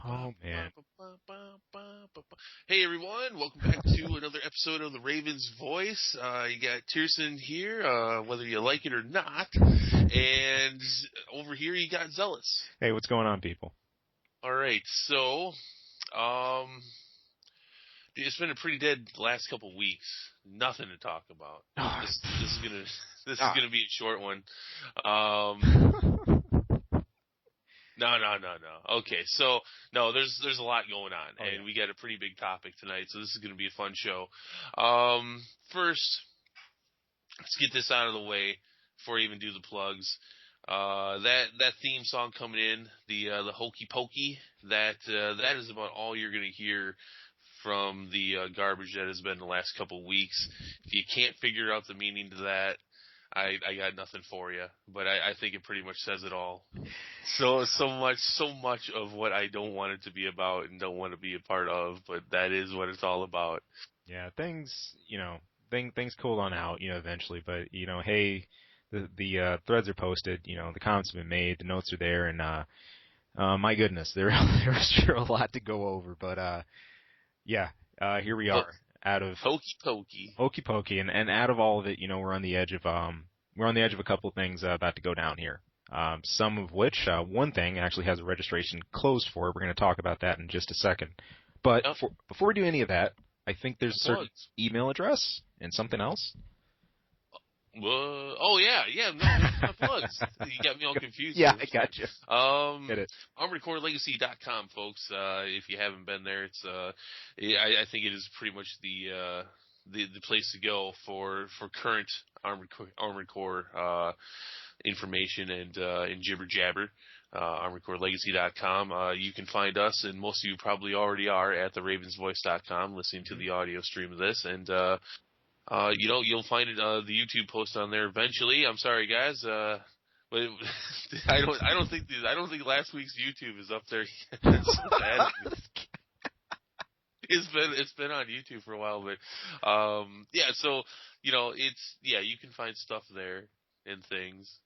Oh man. Hey everyone, welcome back to another episode of the Raven's Voice. You got Tierson here, whether you like it or not, and over here you got Zealous. Hey, what's going on, people? All right, so it's been a pretty dead last couple weeks. Nothing to talk about. This is gonna be a short one. No. Okay, so no, there's a lot going on, and we got a pretty big topic tonight, so this is going to be a fun show. First, let's get this out of the way before I even do the plugs. That theme song coming in, the Hokey Pokey, that is about all you're going to hear from the garbage that has been the last couple of weeks. If you can't figure out the meaning to that, I got nothing for you, but I think it pretty much says it all. So much of what I don't want it to be about and don't want to be a part of, but that is what it's all about. Yeah, things cooled on out, eventually, but hey, the threads are posted, the comments have been made, the notes are there, and my goodness, there was sure a lot to go over, but here we are. Out of Hokey Pokey, and out of all of it, we're on the edge of a couple of things about to go down here. Some of which, one thing actually has a registration closed for. We're going to talk about that in just a second. But before we do any of that, I think there's a certain email address and something else. No, it's my plugs. You got me all confused. Yeah, I got you. Get it. ArmoredCoreLegacy.com, folks. If you haven't been there, it's I think it is pretty much the place to go for current Armored Core information and jibber jabber. ArmoredCoreLegacy.com. You can find us, and most of you probably already are at theravensvoice.com listening to the audio stream of this, and you'll find it the YouTube post on there eventually. I'm sorry, guys, but I don't think last week's YouTube is up there yet. It's been on YouTube for a while, but so you can find stuff there and things.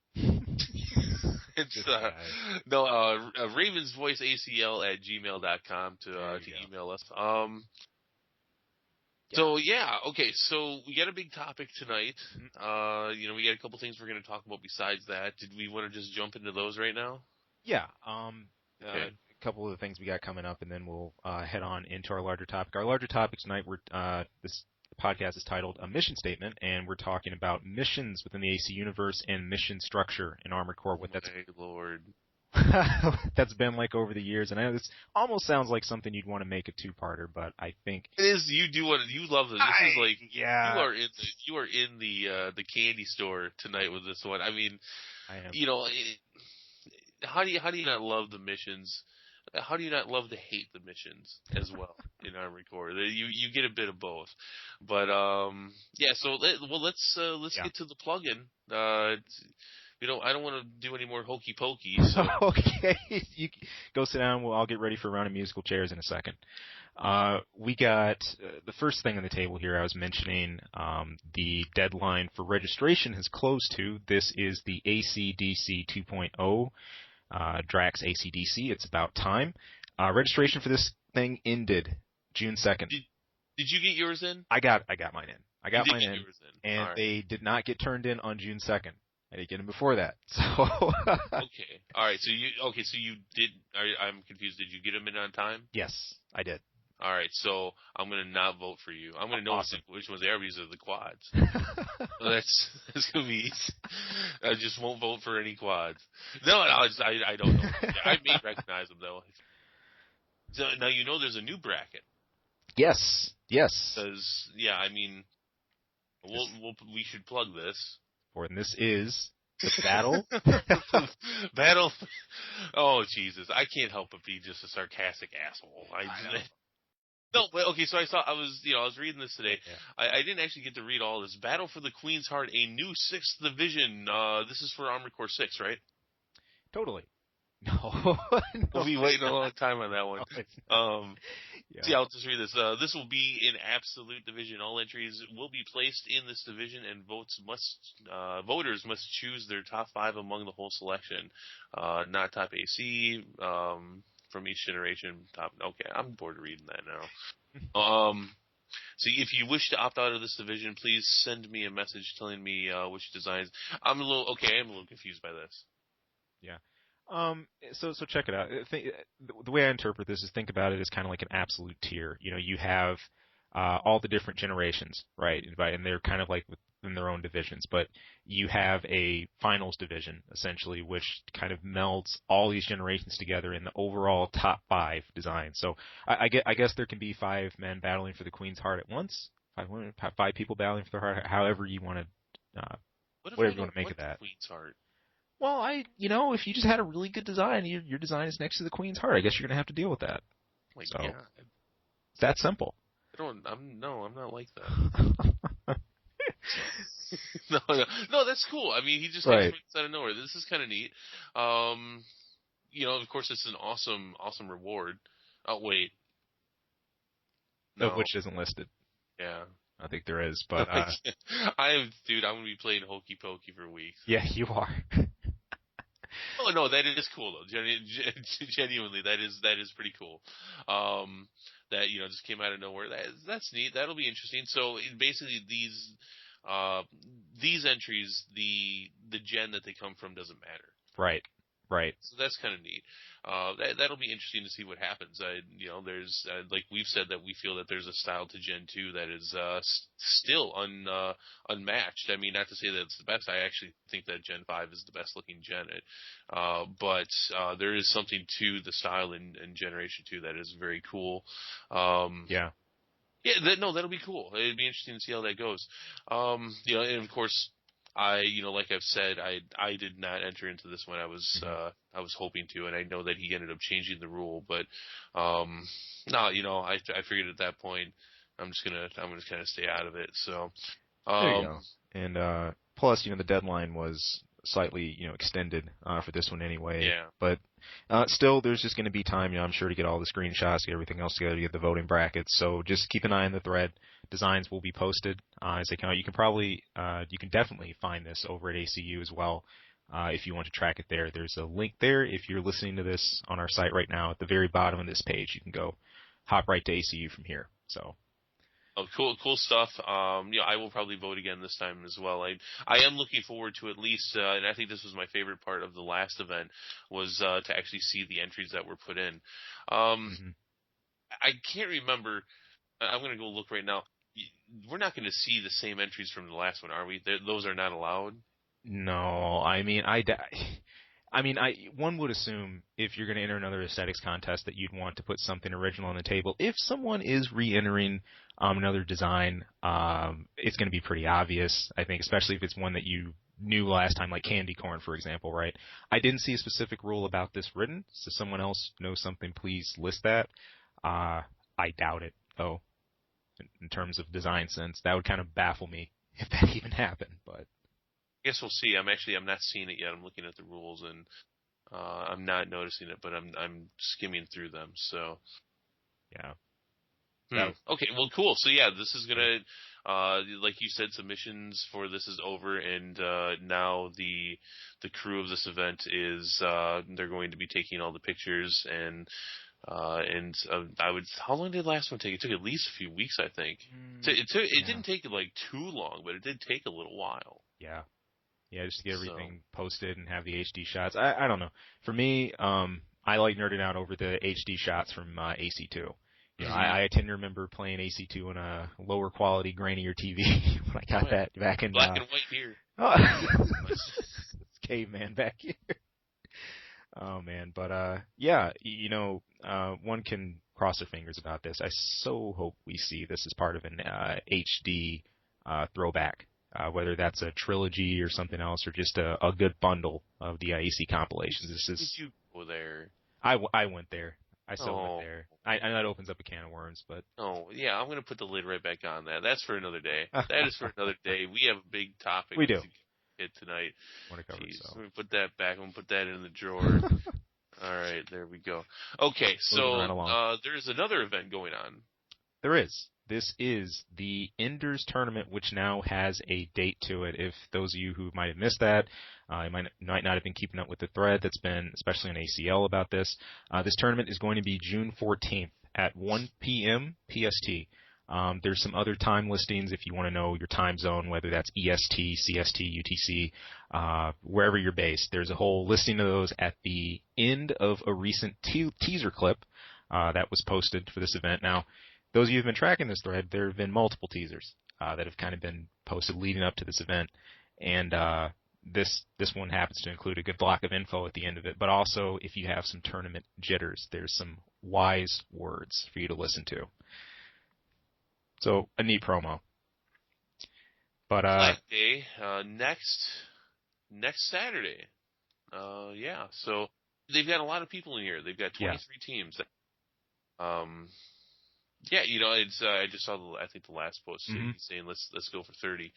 It's ravensvoiceacl@gmail.com to email us. So we got a big topic tonight. We got a couple things we're going to talk about besides that. Did we want to just jump into those right now? Yeah. A couple of the things we got coming up, and then we'll head on into our larger topic. Our larger topic tonight, this podcast is titled A Mission Statement, and we're talking about missions within the AC universe and mission structure in Armored Core. Lord. That's been like over the years, and I know this almost sounds like something you'd want to make a two-parter, but I think it is. You do what you love. This is like you are in the candy store tonight with this one. I mean, I am. How do you not love the missions? How do you not love to hate the missions as well in Armored Core? You get a bit of both, but So let's get to the plug-in. I don't want to do any more hokey pokey. So. Okay, you go sit down. I'll get ready for a round of musical chairs in a second. We got the first thing on the table here. I was mentioning the deadline for registration has closed to. This is the ACDC 2.0 Drax ACDC. It's about time. Registration for this thing ended June 2nd. Did you get yours in? I got mine in. I got mine in, yours in. And they did not get turned in on June 2nd. I didn't get them before that. So okay, all right. So you did. I'm confused. Did you get them in on time? Yes, I did. All right, so I'm gonna not vote for you. I'm gonna know which ones they are because of the quads. That's gonna be easy. I just won't vote for any quads. No, I don't know. I may recognize them though. So now there's a new bracket. Yes. Because we should plug this. And this is the battle. Battle. Oh Jesus! I can't help but be just a sarcastic asshole. No, but okay. So I was reading this today. Yeah. I didn't actually get to read all this. Battle for the Queen's Heart, a new 6th division. This is for Armored Core 6, right? Totally. No. We'll be waiting a long time on that one. I'll just read this. This will be an absolute division. All entries will be placed in this division, and voters must choose their top 5 among the whole selection, not top AC. For from each generation. Okay, I'm bored of reading that now. So if you wish to opt out of this division, please send me a message telling me which designs. I am a little confused by this. Yeah. So check it out. The way I interpret this is think about it as kind of like an absolute tier. You have all the different generations, right? And they're kind of like within their own divisions. But you have a finals division, essentially, which kind of melds all these generations together in the overall top 5 design. So I guess there can be 5 men battling for the Queen's heart at once. 5 people battling for the heart, however you want to, whatever you want to make of that. Queen's heart? Well, if you just had a really good design, your design is next to the Queen's heart, I guess you're going to have to deal with that. So, yeah. It's that simple. I'm not like that. No, that's cool. I mean, he just takes things out of nowhere. This is kind of neat. Of course, it's an awesome reward. Oh, wait. No. Which isn't listed. Yeah. I think there is, but I'm going to be playing Hokey Pokey for weeks. Yeah, you are. Oh no, that is cool though. Genuinely, that is pretty cool. That just came out of nowhere. That's neat. That'll be interesting. So basically, these entries, the gen that they come from doesn't matter. Right. So that's kind of neat. That'll be interesting to see what happens. There's like we've said that we feel that there's a style to Gen 2 that is still unmatched. I mean, not to say that it's the best. I actually think that Gen 5 is the best looking gen. But there is something to the style in Generation 2 that is very cool. Yeah. Yeah, that'll be cool. It'd be interesting to see how that goes. And of course, like I've said, I did not enter into this one. I was hoping to, and I know that he ended up changing the rule, but I figured at that point I'm just gonna kind of stay out of it. So there you go. And plus, the deadline was slightly extended for this one anyway. Yeah. But still, there's just going to be time. I'm sure to get all the screenshots, get everything else together, get the voting brackets. So just keep an eye on the thread. Designs will be posted as they come out. You can definitely find this over at ACU as well if you want to track it there. There's a link there. If you're listening to this on our site right now, at the very bottom of this page, you can go hop right to ACU from here. So. Oh, cool stuff. I will probably vote again this time as well. I am looking forward to at least, and I think this was my favorite part of the last event, was to actually see the entries that were put in. I can't remember. I'm going to go look right now. We're not going to see the same entries from the last one, are we? Those are not allowed? No, one would assume if you're going to enter another aesthetics contest that you'd want to put something original on the table. If someone is re-entering another design, it's going to be pretty obvious, I think, especially if it's one that you knew last time, like Candy Corn, for example, right? I didn't see a specific rule about this written, so someone else knows something, please list that. I doubt it, though, in terms of design sense. That would kind of baffle me if that even happened, but... I guess we'll see. I'm not seeing it yet. I'm looking at the rules and I'm not noticing it, but I'm skimming through them. So yeah. Okay. Well, cool. So yeah, this is gonna like you said, submissions for this is over, and now the crew of this event is they're going to be taking all the pictures and how long did the last one take? It took at least a few weeks, I think. It didn't take like too long, but it did take a little while. Yeah. Yeah, just to get everything posted and have the HD shots. I don't know. For me, I like nerding out over the HD shots from AC2. I tend to remember playing AC2 on a lower quality, grainier TV when I got that back in... Black and white here. It's caveman back here. Oh, man. But, yeah, one can cross their fingers about this. I so hope we see this as part of an HD throwback. Whether that's a trilogy or something else, or just a good bundle of the AC compilations. Did you go there? I went there. I still went there. I know that opens up a can of worms, but... Oh, yeah, I'm going to put the lid right back on that. That's for another day. That is for another day. We have a big topic we do. to hit tonight. Want to cover it, so. Let me put that back. I'm going to put that in the drawer. All right, there we go. Okay, so there's another event going on. There is. This is the Enders tournament, which now has a date to it. If those of you who might have missed that, you might not have been keeping up with the thread that's been, especially on ACL about this. This tournament is going to be June 14th at 1 p.m. PST. There's some other time listings if you want to know your time zone, whether that's EST, CST, UTC, wherever you're based. There's a whole listing of those at the end of a recent teaser clip that was posted for this event. Now, those of you who've been tracking this thread, there have been multiple teasers that have kind of been posted leading up to this event, and this one happens to include a good block of info at the end of it. But also, if you have some tournament jitters, there's some wise words for you to listen to. So a neat promo. But Flag Day next Saturday. Yeah. So they've got a lot of people in here. They've got 23 teams. Yeah, it's I just saw I think the last post saying let's go for 30.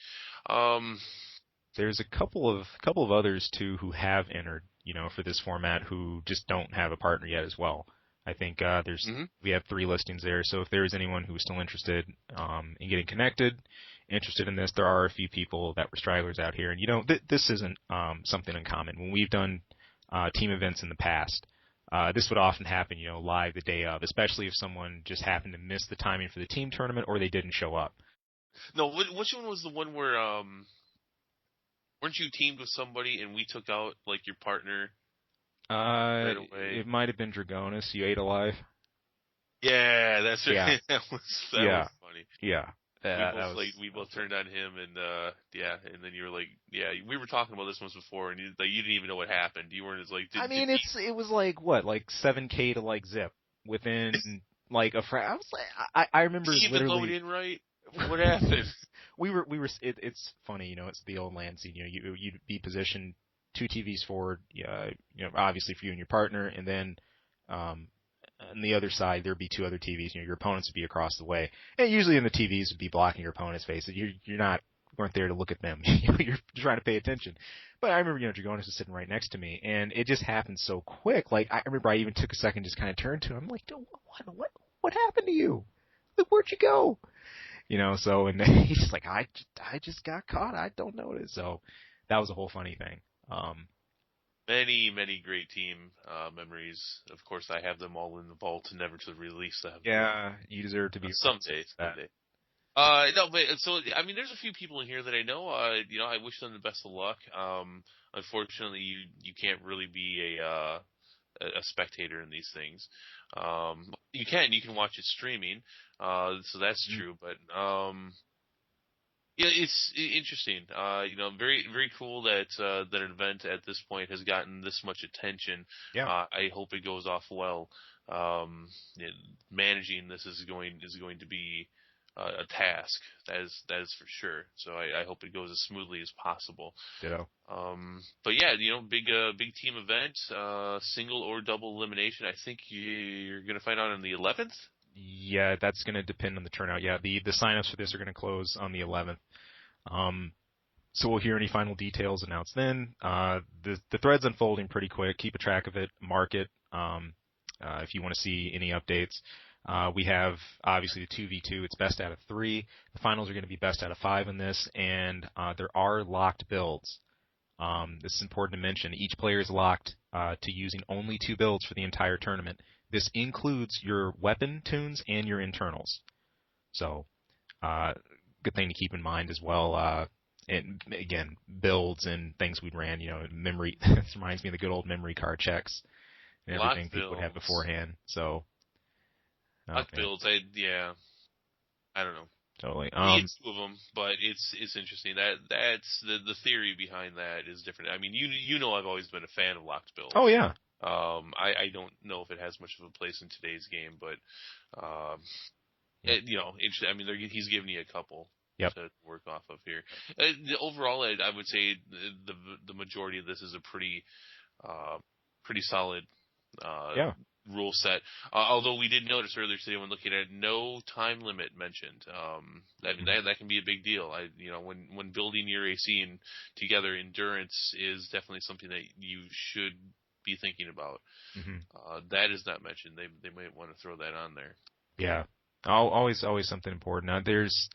There's a couple of others too who have entered, for this format who just don't have a partner yet as well. I think we have 3 listings there. So if there is anyone who's still interested in getting connected, interested in this, there are a few people that were stragglers out here, and this isn't something uncommon. When we've done team events in the past, this would often happen, live the day of, especially if someone just happened to miss the timing for the team tournament or they didn't show up. No, which one was the one where weren't you teamed with somebody and we took out like your partner right away? It might have been Dragonis. You ate alive. Yeah, that's right. Yeah. that was funny. Yeah. We both turned on him, and and then you were like, we were talking about this once before, and you didn't even know what happened. You weren't as like. It was like what, like 7K to like zip within like a I was like, I remember did you literally. Even load in right? What happened? we were. It's funny, it's the old land scene. You'd be positioned 2 TVs forward, obviously for you and your partner, and then on the other side, there'd be 2 other TVs. Your opponents would be across the way, and usually in the TVs would be blocking your opponent's face. Weren't there to look at them. You're trying to pay attention. But I remember, Dragonis was sitting right next to me, and it just happened so quick. Like I remember, I even took a second, just kind of turned to him, I'm like, what happened to you? Like, where'd you go? So, and he's just like, I just got caught. I don't notice. So that was a whole funny thing. Many, many great team memories. Of course, I have them all in the vault and never to release them. Yeah, you deserve to be someday. No, but so there's a few people in here that I know. I wish them the best of luck. Unfortunately, you can't really be a spectator in these things. You can watch it streaming. So that's true, but yeah, it's interesting. Very, very cool that that an event at this point has gotten this much attention. Yeah. I hope it goes off well. Managing this is going to be a task. That is for sure. So I hope it goes as smoothly as possible. Ditto. But yeah, big team event, single or double elimination. I think you're going to find out on the 11th. Yeah, that's going to depend on the turnout. Yeah, the signups for this are going to close on the 11th. So we'll hear any final details announced then. The thread's unfolding pretty quick. Keep a track of it. Mark it if you want to see any updates. We have, obviously, the 2v2. It's best out of 3. The finals are going to be best out of 5 in this, and there are locked builds. This is important to mention. Each player is locked to using only 2 builds for the entire tournament. This includes your weapon tunes and your internals. So, good thing to keep in mind as well. And again, builds and things we ran, memory. This reminds me of the good old memory card checks and everything Locked people would have beforehand. So, locked builds, I don't know. Totally. It's 2 of them, but it's interesting. That's the theory behind that is different. I've always been a fan of locked builds. Oh yeah. I don't know if it has much of a place in today's game, but he's giving you a couple to work off of here. Overall, I would say the majority of this is a pretty solid rule set. Although we did notice earlier today when looking at it, no time limit mentioned. That can be a big deal. When building your AC together, endurance is definitely something that you should be thinking about. That is not mentioned. They might want to throw that on there. Yeah. Always something important. Now, there's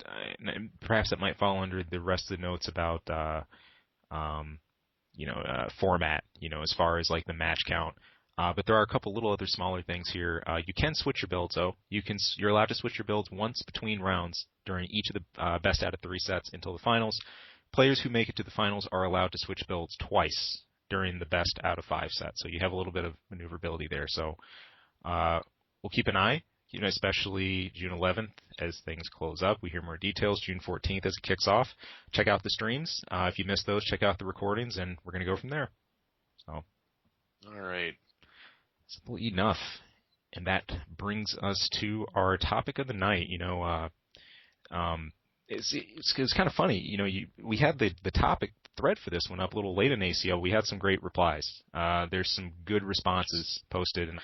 perhaps that might fall under the rest of the notes about um, format, as far as like the match count. But there are a couple little other smaller things here. You can switch your builds, though. You're allowed to switch your builds once between rounds during each of the best out of 3 sets until the finals. Players who make it to the finals are allowed to switch builds twice during the best out of 5 sets. So you have a little bit of maneuverability there. So we'll keep an eye, especially June 11th as things close up. We hear more details June 14th as it kicks off. Check out the streams. If you missed those, check out the recordings, and we're going to go from there. So, all right. Simple enough. And that brings us to our topic of the night. It's kind of funny. We had the topic thread for this one up a little late in ACL. We had some great replies. There's some good responses posted. And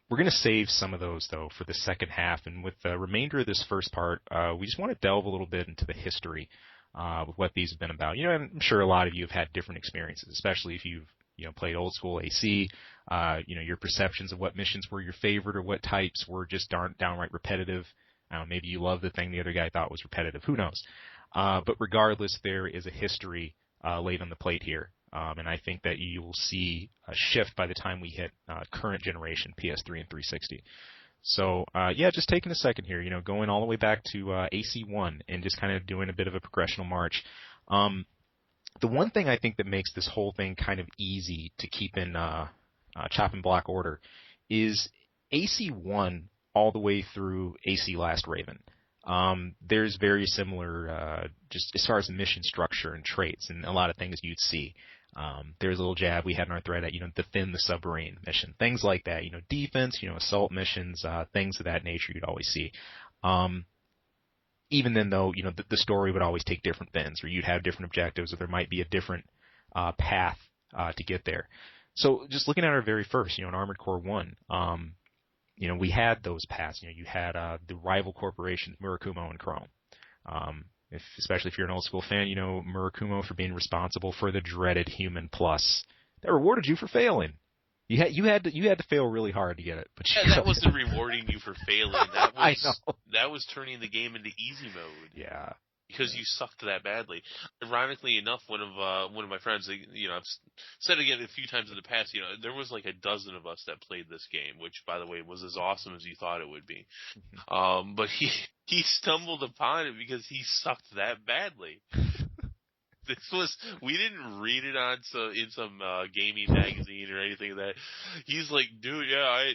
we're going to save some of those, though, for the second half. And with the remainder of this first part, we just want to delve a little bit into the history of what these have been about. And I'm sure a lot of you have had different experiences, especially if you've played old school AC. Your perceptions of what missions were your favorite or what types were just downright repetitive. Maybe you love the thing the other guy thought was repetitive. Who knows? But regardless, there is a history laid on the plate here. And I think that you will see a shift by the time we hit current generation PS3 and 360. So, just taking a second here, going all the way back to AC1 and just kind of doing a bit of a progressional march. The one thing I think that makes this whole thing kind of easy to keep in chop and block order is AC1 all the way through AC Last Raven. There's very similar, just as far as the mission structure and traits and a lot of things you'd see. There's a little jab we had in our thread at, defend the submarine mission, things like that, defense, assault missions, things of that nature you'd always see. Even then, though, the story would always take different bends, or you'd have different objectives, or there might be a different path to get there. So just looking at our very first, in Armored Core 1, we had those paths. You had the rival corporations, Murakumo and Chrome. Especially if you're an old school fan, Murakumo for being responsible for the dreaded Human Plus. That rewarded you for failing. You had to fail really hard to get it. But that wasn't rewarding you for failing. That was turning the game into easy mode. Yeah. Because you sucked that badly. Ironically enough, one of my friends, I've said it again a few times in the past, there was like a dozen of us that played this game, which, by the way, was as awesome as you thought it would be. But he stumbled upon it because he sucked that badly. We didn't read it in some gaming magazine or anything like that. He's like, dude, yeah,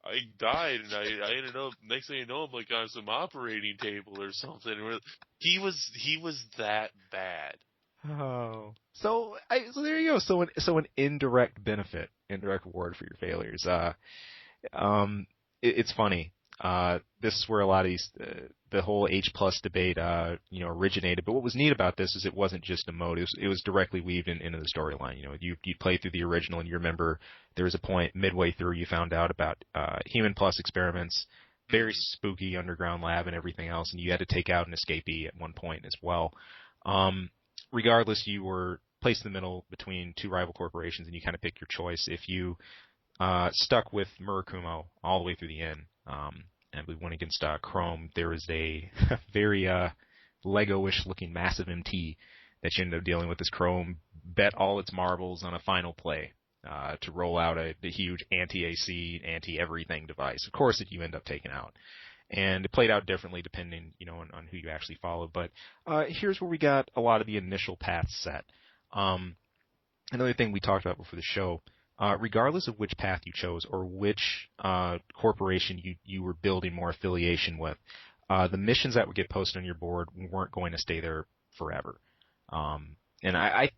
I died, and I ended up, next thing you know, I'm like on some operating table or something. He was that bad. Oh. So there you go. So an indirect reward for your failures. It's funny. This is where a lot of these, the whole H+ debate, originated. But what was neat about this is it wasn't just a mode. It was directly weaved into the storyline. You play through the original, and you remember there was a point midway through you found out about Human Plus experiments, very spooky underground lab and everything else, and you had to take out an escapee at one point as well. Regardless, you were placed in the middle between two rival corporations, and you kind of pick your choice. If you stuck with Murakumo all the way through the end, and we went against Chrome, there was a very Lego-ish looking massive MT that you ended up dealing with. This Chrome bet all its marbles on a final play to roll out the huge anti-AC, anti-everything device. Of course, that you end up taking out. And it played out differently depending, on who you actually followed. But here's where we got a lot of the initial paths set. Another thing we talked about before the show, regardless of which path you chose or which corporation you were building more affiliation with, the missions that would get posted on your board weren't going to stay there forever. And I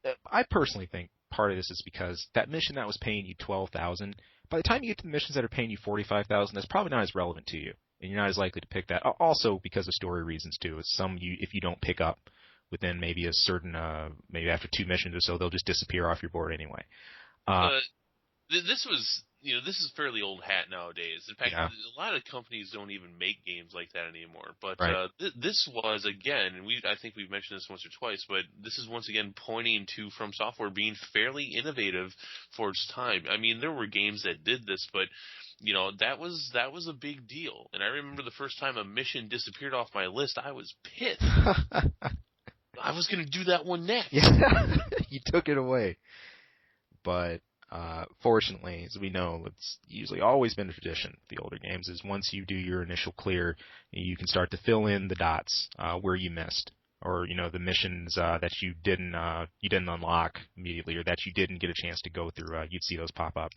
personally think part of this is because that mission that was paying you $12,000, by the time you get to the missions that are paying you $45,000, that's probably not as relevant to you, and you're not as likely to pick that. Also because of story reasons too. If you don't pick up within maybe a certain maybe after 2 missions or so, they'll just disappear off your board anyway. This was, this is fairly old hat nowadays. In fact, Yeah. a lot of companies don't even make games like that anymore. But Right. this was, again, and I think we've mentioned this once or twice, but this is once again pointing to From Software being fairly innovative for its time. I mean, there were games that did this, but that was a big deal. And I remember the first time a mission disappeared off my list, I was pissed. I was going to do that one next. Yeah. You took it away. But fortunately, as we know, it's usually always been a tradition with the older games is once you do your initial clear, you can start to fill in the dots where you missed, or the missions that you didn't unlock immediately, or that you didn't get a chance to go through. You'd see those pop up.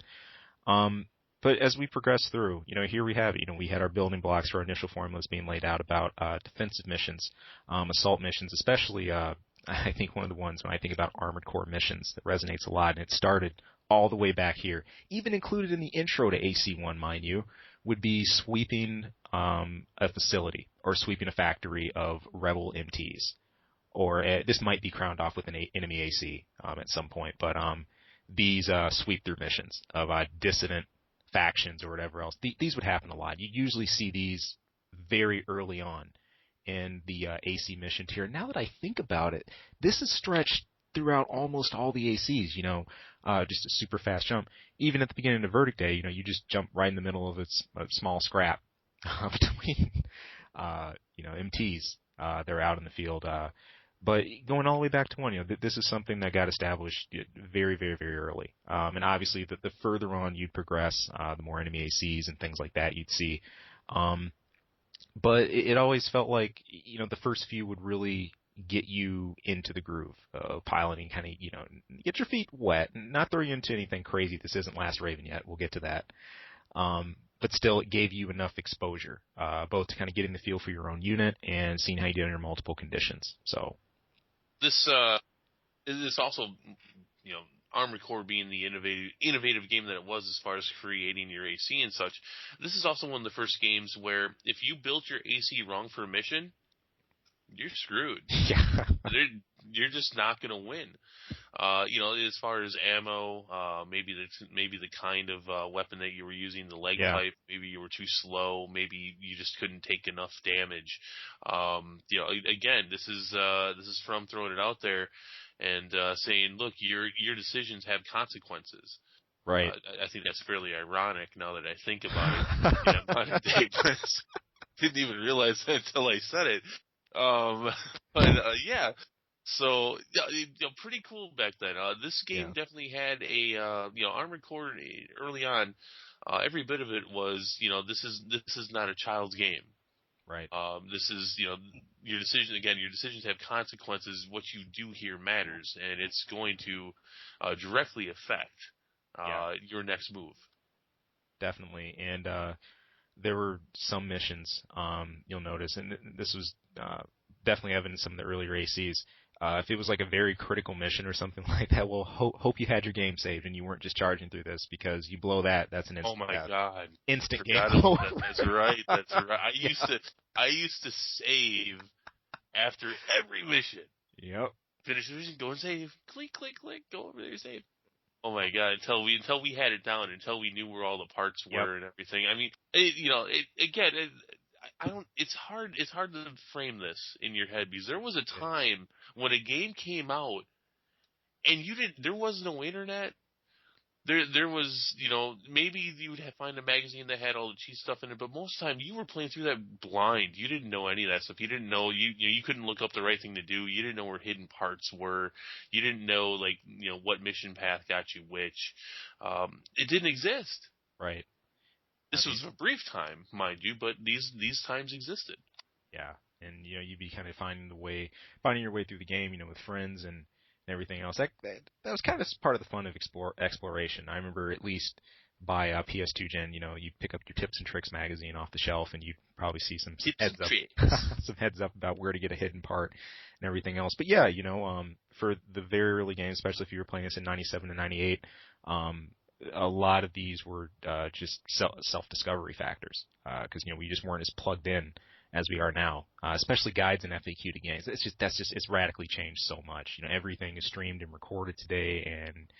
But as we progress through, here we have it. We had our building blocks for our initial formulas being laid out about defensive missions, assault missions, especially. I think one of the ones when I think about Armored Core missions that resonates a lot, and it started all the way back here, even included in the intro to AC1, mind you, would be sweeping a facility or sweeping a factory of rebel MTs. Or this might be crowned off with an enemy AC at some point, but these sweep-through missions of dissident factions or whatever else, these would happen a lot. You usually see these very early on in the AC mission tier. Now that I think about it, this is stretched throughout almost all the ACs, just a super fast jump. Even at the beginning of Verdict Day, you just jump right in the middle of a small scrap between, MTs. They're out in the field. But going all the way back to 1, this is something that got established very, very, very early. And obviously, the further on you'd progress, the more enemy ACs and things like that you'd see. But it always felt like, the first few would really get you into the groove of piloting, kind of, get your feet wet, not throw you into anything crazy. This isn't Last Raven yet. We'll get to that. But still, it gave you enough exposure, both to kind of getting the feel for your own unit and seeing how you did under multiple conditions. So this also, Armored Core being the innovative game that it was as far as creating your AC and such, this is also one of the first games where if you built your AC wrong for a mission, you're screwed. Yeah. You're just not going to win. As far as ammo, maybe the kind of weapon that you were using, the leg pipe, maybe you were too slow, maybe you just couldn't take enough damage. Again, this is from throwing it out there and saying, look, your decisions have consequences. Right. I think that's fairly ironic now that I think about it. Modern day, but didn't even realize that until I said it. Yeah. So, pretty cool back then. This game definitely had a, Armored Core early on. Every bit of it was, this is not a child's game. Right. This is, your decision, again, your decisions have consequences. What you do here matters, and it's going to directly affect your next move. Definitely. And there were some missions, you'll notice, and this was definitely evident in some of the earlier ACs. If it was like a very critical mission or something like that, well, hope you had your game saved and you weren't just charging through this, because you blow that's an instant. Oh my God! Instant game over. That's right. That's right. I used to save after every mission. Yep. Finish the mission, go and save. Click, click, click. Go over there, save. Oh my God! Until we had it down, until we knew where all the parts were and everything. I mean, I don't. It's hard to frame this in your head, because there was a time when a game came out and there was no internet. There was, maybe you would find a magazine that had all the cheat stuff in it, but most of the time you were playing through that blind. You didn't know any of that stuff. You didn't know, you couldn't look up the right thing to do. You didn't know where hidden parts were. You didn't know, what mission path got you which. It didn't exist. Right. This was a brief time, mind you, but these times existed. Yeah. And, you'd be kind of finding your way through the game, with friends and everything else. That was kind of part of the fun of exploration. I remember, at least by PS2 Gen, you'd pick up your Tips and Tricks magazine off the shelf, and you'd probably see some heads up about where to get a hidden part and everything else. But yeah, for the very early games, especially if you were playing this in 97 and 98, a lot of these were just self-discovery factors because we just weren't as plugged in as we are now, especially guides and FAQ to games. It's radically changed so much. Everything is streamed and recorded today, and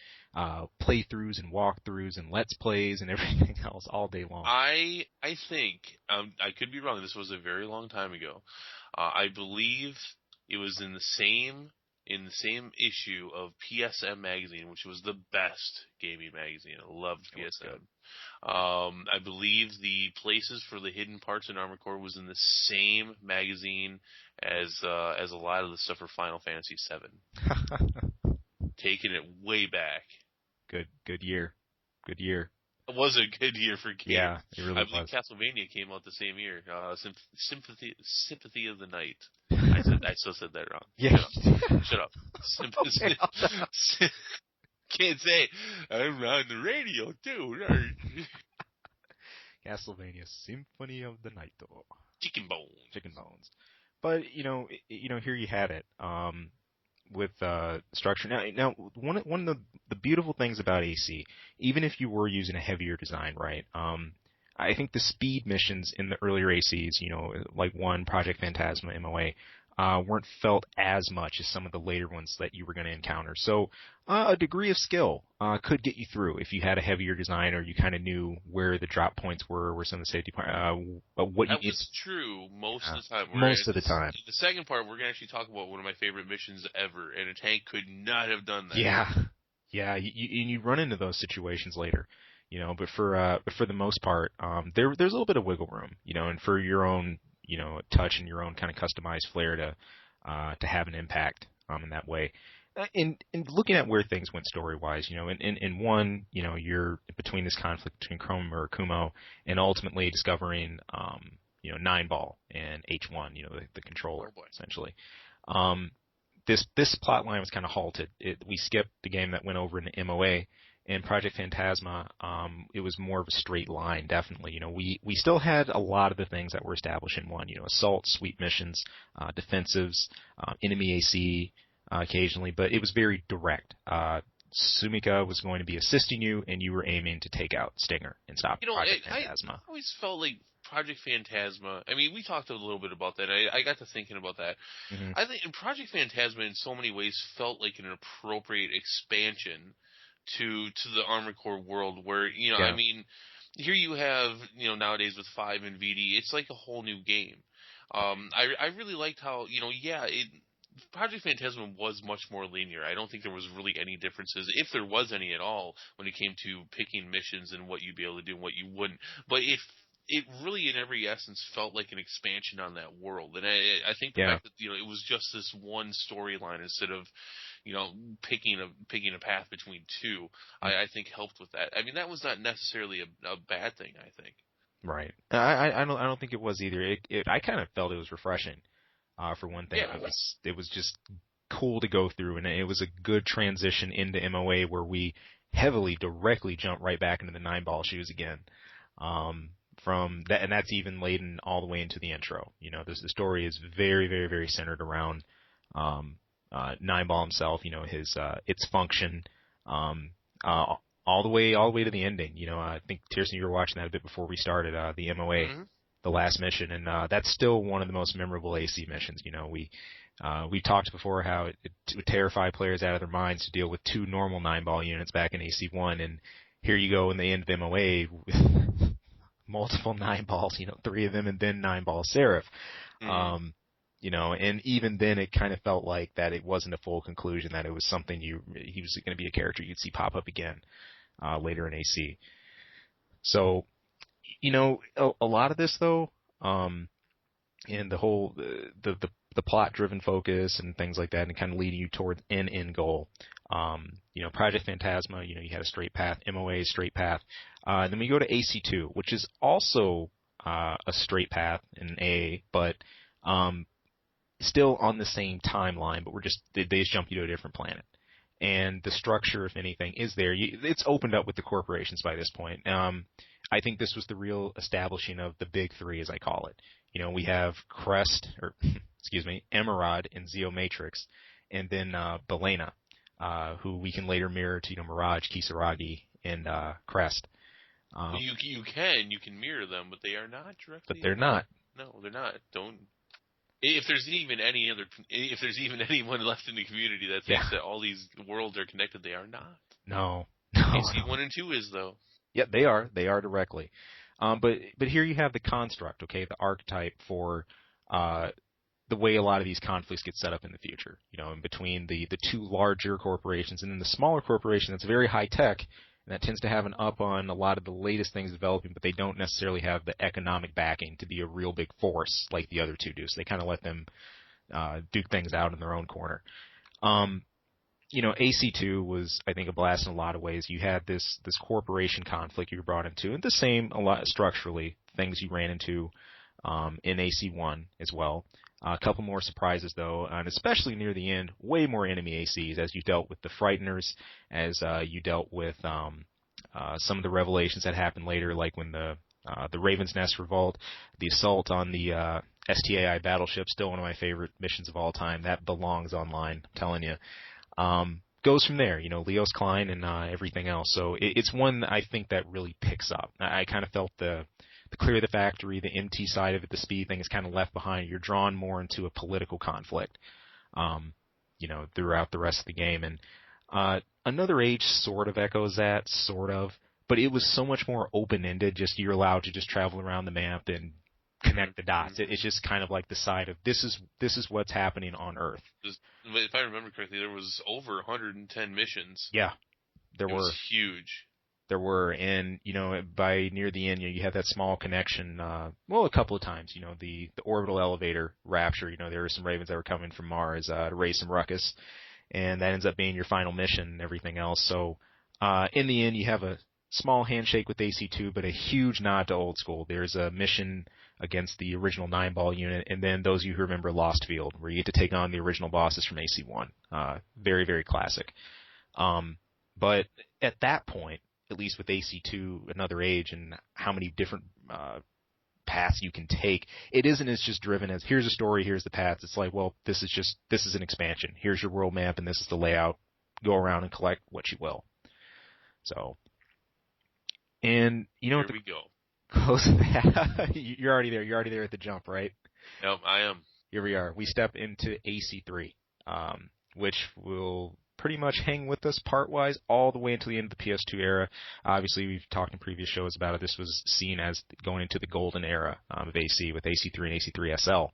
playthroughs and walkthroughs and let's plays and everything else all day long. I think I could be wrong. This was a very long time ago. I believe it was in the same issue of PSM magazine, which was the best gaming magazine. I loved PSM. I believe the places for the hidden parts in Armored Core was in the same magazine as a lot of the stuff for Final Fantasy VII. Taking it way back. Good year. It was a good year for games. Yeah, it really was. I believe Castlevania came out the same year. Sympathy of the Night. I still said that wrong. Yeah. Shut up. Sympathy. Can't say I'm on the radio too. Castlevania Symphony of the Night. Chicken bones. But here you had it. With structure. Now, one of the beautiful things about AC, even if you were using a heavier design, right? I think the speed missions in the earlier ACs, like Project Phantasma, MOA, weren't felt as much as some of the later ones that you were going to encounter. So a degree of skill could get you through if you had a heavier design or you kind of knew where the drop points were some of the safety points. That was true most of the time. Most of the time. The second part, we're going to actually talk about one of my favorite missions ever, and a tank could not have done that. Yeah. You run into those situations later. But for the most part, there's a little bit of wiggle room, and for your own, touch and your own kind of customized flair to have an impact, in that way. In looking at where things went story-wise, in one, you're between this conflict between Chrome or Kumo and ultimately discovering, Nine Ball and H1, the controller, essentially. This plot line was kind of halted. We skipped the game that went over into MOA. In Project Phantasma, it was more of a straight line, definitely. We still had a lot of the things that were established in one, assaults, sweep missions, defensives, enemy AC occasionally, but it was very direct. Sumika was going to be assisting you, and you were aiming to take out Stinger and stop Project Phantasma. I always felt like Project Phantasma, I mean, we talked a little bit about that. I got to thinking about that. Mm-hmm. I think Project Phantasma in so many ways felt like an appropriate expansion to the Armored Core world where, I mean, here you have, nowadays with 5 and VD, it's like a whole new game. I really liked how, Project Phantasma was much more linear. I don't think there was really any differences, if there was any at all, when it came to picking missions and what you'd be able to do and what you wouldn't. But it really, in every essence, felt like an expansion on that world. And I think the fact that, it was just this one storyline instead of, picking a path between two, I think helped with that. I mean, that was not necessarily a bad thing, I think. Right. I don't think it was either. I kind of felt it was refreshing. For one thing, it was just cool to go through, and it was a good transition into MOA where we heavily directly jump right back into the 9-ball shoes again. From that, and that's even laden all the way into the intro. The story is very, very, very centered around 9-ball himself. His its function, all the way to the ending. I think Tirsten, you were watching that a bit before we started the MOA. Mm-hmm. The last mission, and that's still one of the most memorable AC missions. We talked before how it would terrify players out of their minds to deal with 2 normal 9-ball units back in AC1, and here you go in the end of MOA with multiple 9-balls, 3 of them, and then 9-ball Seraph. Mm. And even then it kind of felt like that it wasn't a full conclusion, that it was something he was going to be a character you'd see pop up again later in AC. So, a lot of this though, and the whole the plot-driven focus and things like that, and kind of leading you towards an end goal. Project Phantasma, you had a straight path. MOA straight path. Then we go to AC2, which is also a straight path in A, but still on the same timeline. But they just jump you to a different planet. And the structure, if anything, is there. It's opened up with the corporations by this point. I think this was the real establishing of the big 3, as I call it. We have Emerald and Zeo Matrix, and then Belena, who we can later mirror to Mirage, Kisaragi, in Crest. You can mirror them, but they are not directly. But they're not. No, they're not. Don't. If there's even anyone left in the community that thinks that all these worlds are connected, they are not. No. AC 1 and 2 is though. Yeah, they are. They are directly. But here you have the construct, okay, the archetype for the way a lot of these conflicts get set up in the future. In between the two larger corporations and then the smaller corporation that's very high tech and that tends to have an up on a lot of the latest things developing, but they don't necessarily have the economic backing to be a real big force like the other two do. So they kind of let them duke things out in their own corner. AC2 was, I think, a blast in a lot of ways. You had this corporation conflict you were brought into, and the same a lot structurally things you ran into in AC1 as well. A couple more surprises though, and especially near the end, way more enemy ACs as you dealt with the Frighteners, as you dealt with some of the revelations that happened later, like when the Raven's Nest Revolt, the assault on the STAI battleship, still one of my favorite missions of all time. That belongs online, I'm telling you. Goes from there, Leos Klein and everything else. So it's one I think that really picks up. I kind of felt the clear the factory, the MT side of it, the speed thing is kind of left behind. You're drawn more into a political conflict, throughout the rest of the game. And Another Age sort of echoes that, sort of, but it was so much more open-ended. Just you're allowed to just travel around the map and connect the dots. It's just kind of like the side of this is what's happening on Earth. If I remember correctly, there was over 110 missions. Yeah, there were. It was huge. There were, and by near the end, you had that small connection. A couple of times, the orbital elevator rapture. There were some Ravens that were coming from Mars to raise some ruckus, and that ends up being your final mission and everything else. So, in the end, you have a small handshake with AC2, but a huge nod to old school. There's a mission against the original 9-ball unit, and then those of you who remember Lost Field, where you get to take on the original bosses from AC1. Very, very classic. But at that point, at least with AC2, Another Age, and how many different paths you can take, it isn't as just driven as, here's a story, here's the paths. It's like, well, this is an expansion. Here's your world map, and this is the layout. Go around and collect what you will. So, and here we go. Close to that. You're already there. You're already there at the jump, right? Yep, I am. Here we are. We step into AC3, which will pretty much hang with us part-wise all the way until the end of the PS2 era. Obviously, we've talked in previous shows about it. This was seen as going into the golden era of AC with AC3 and AC3 SL.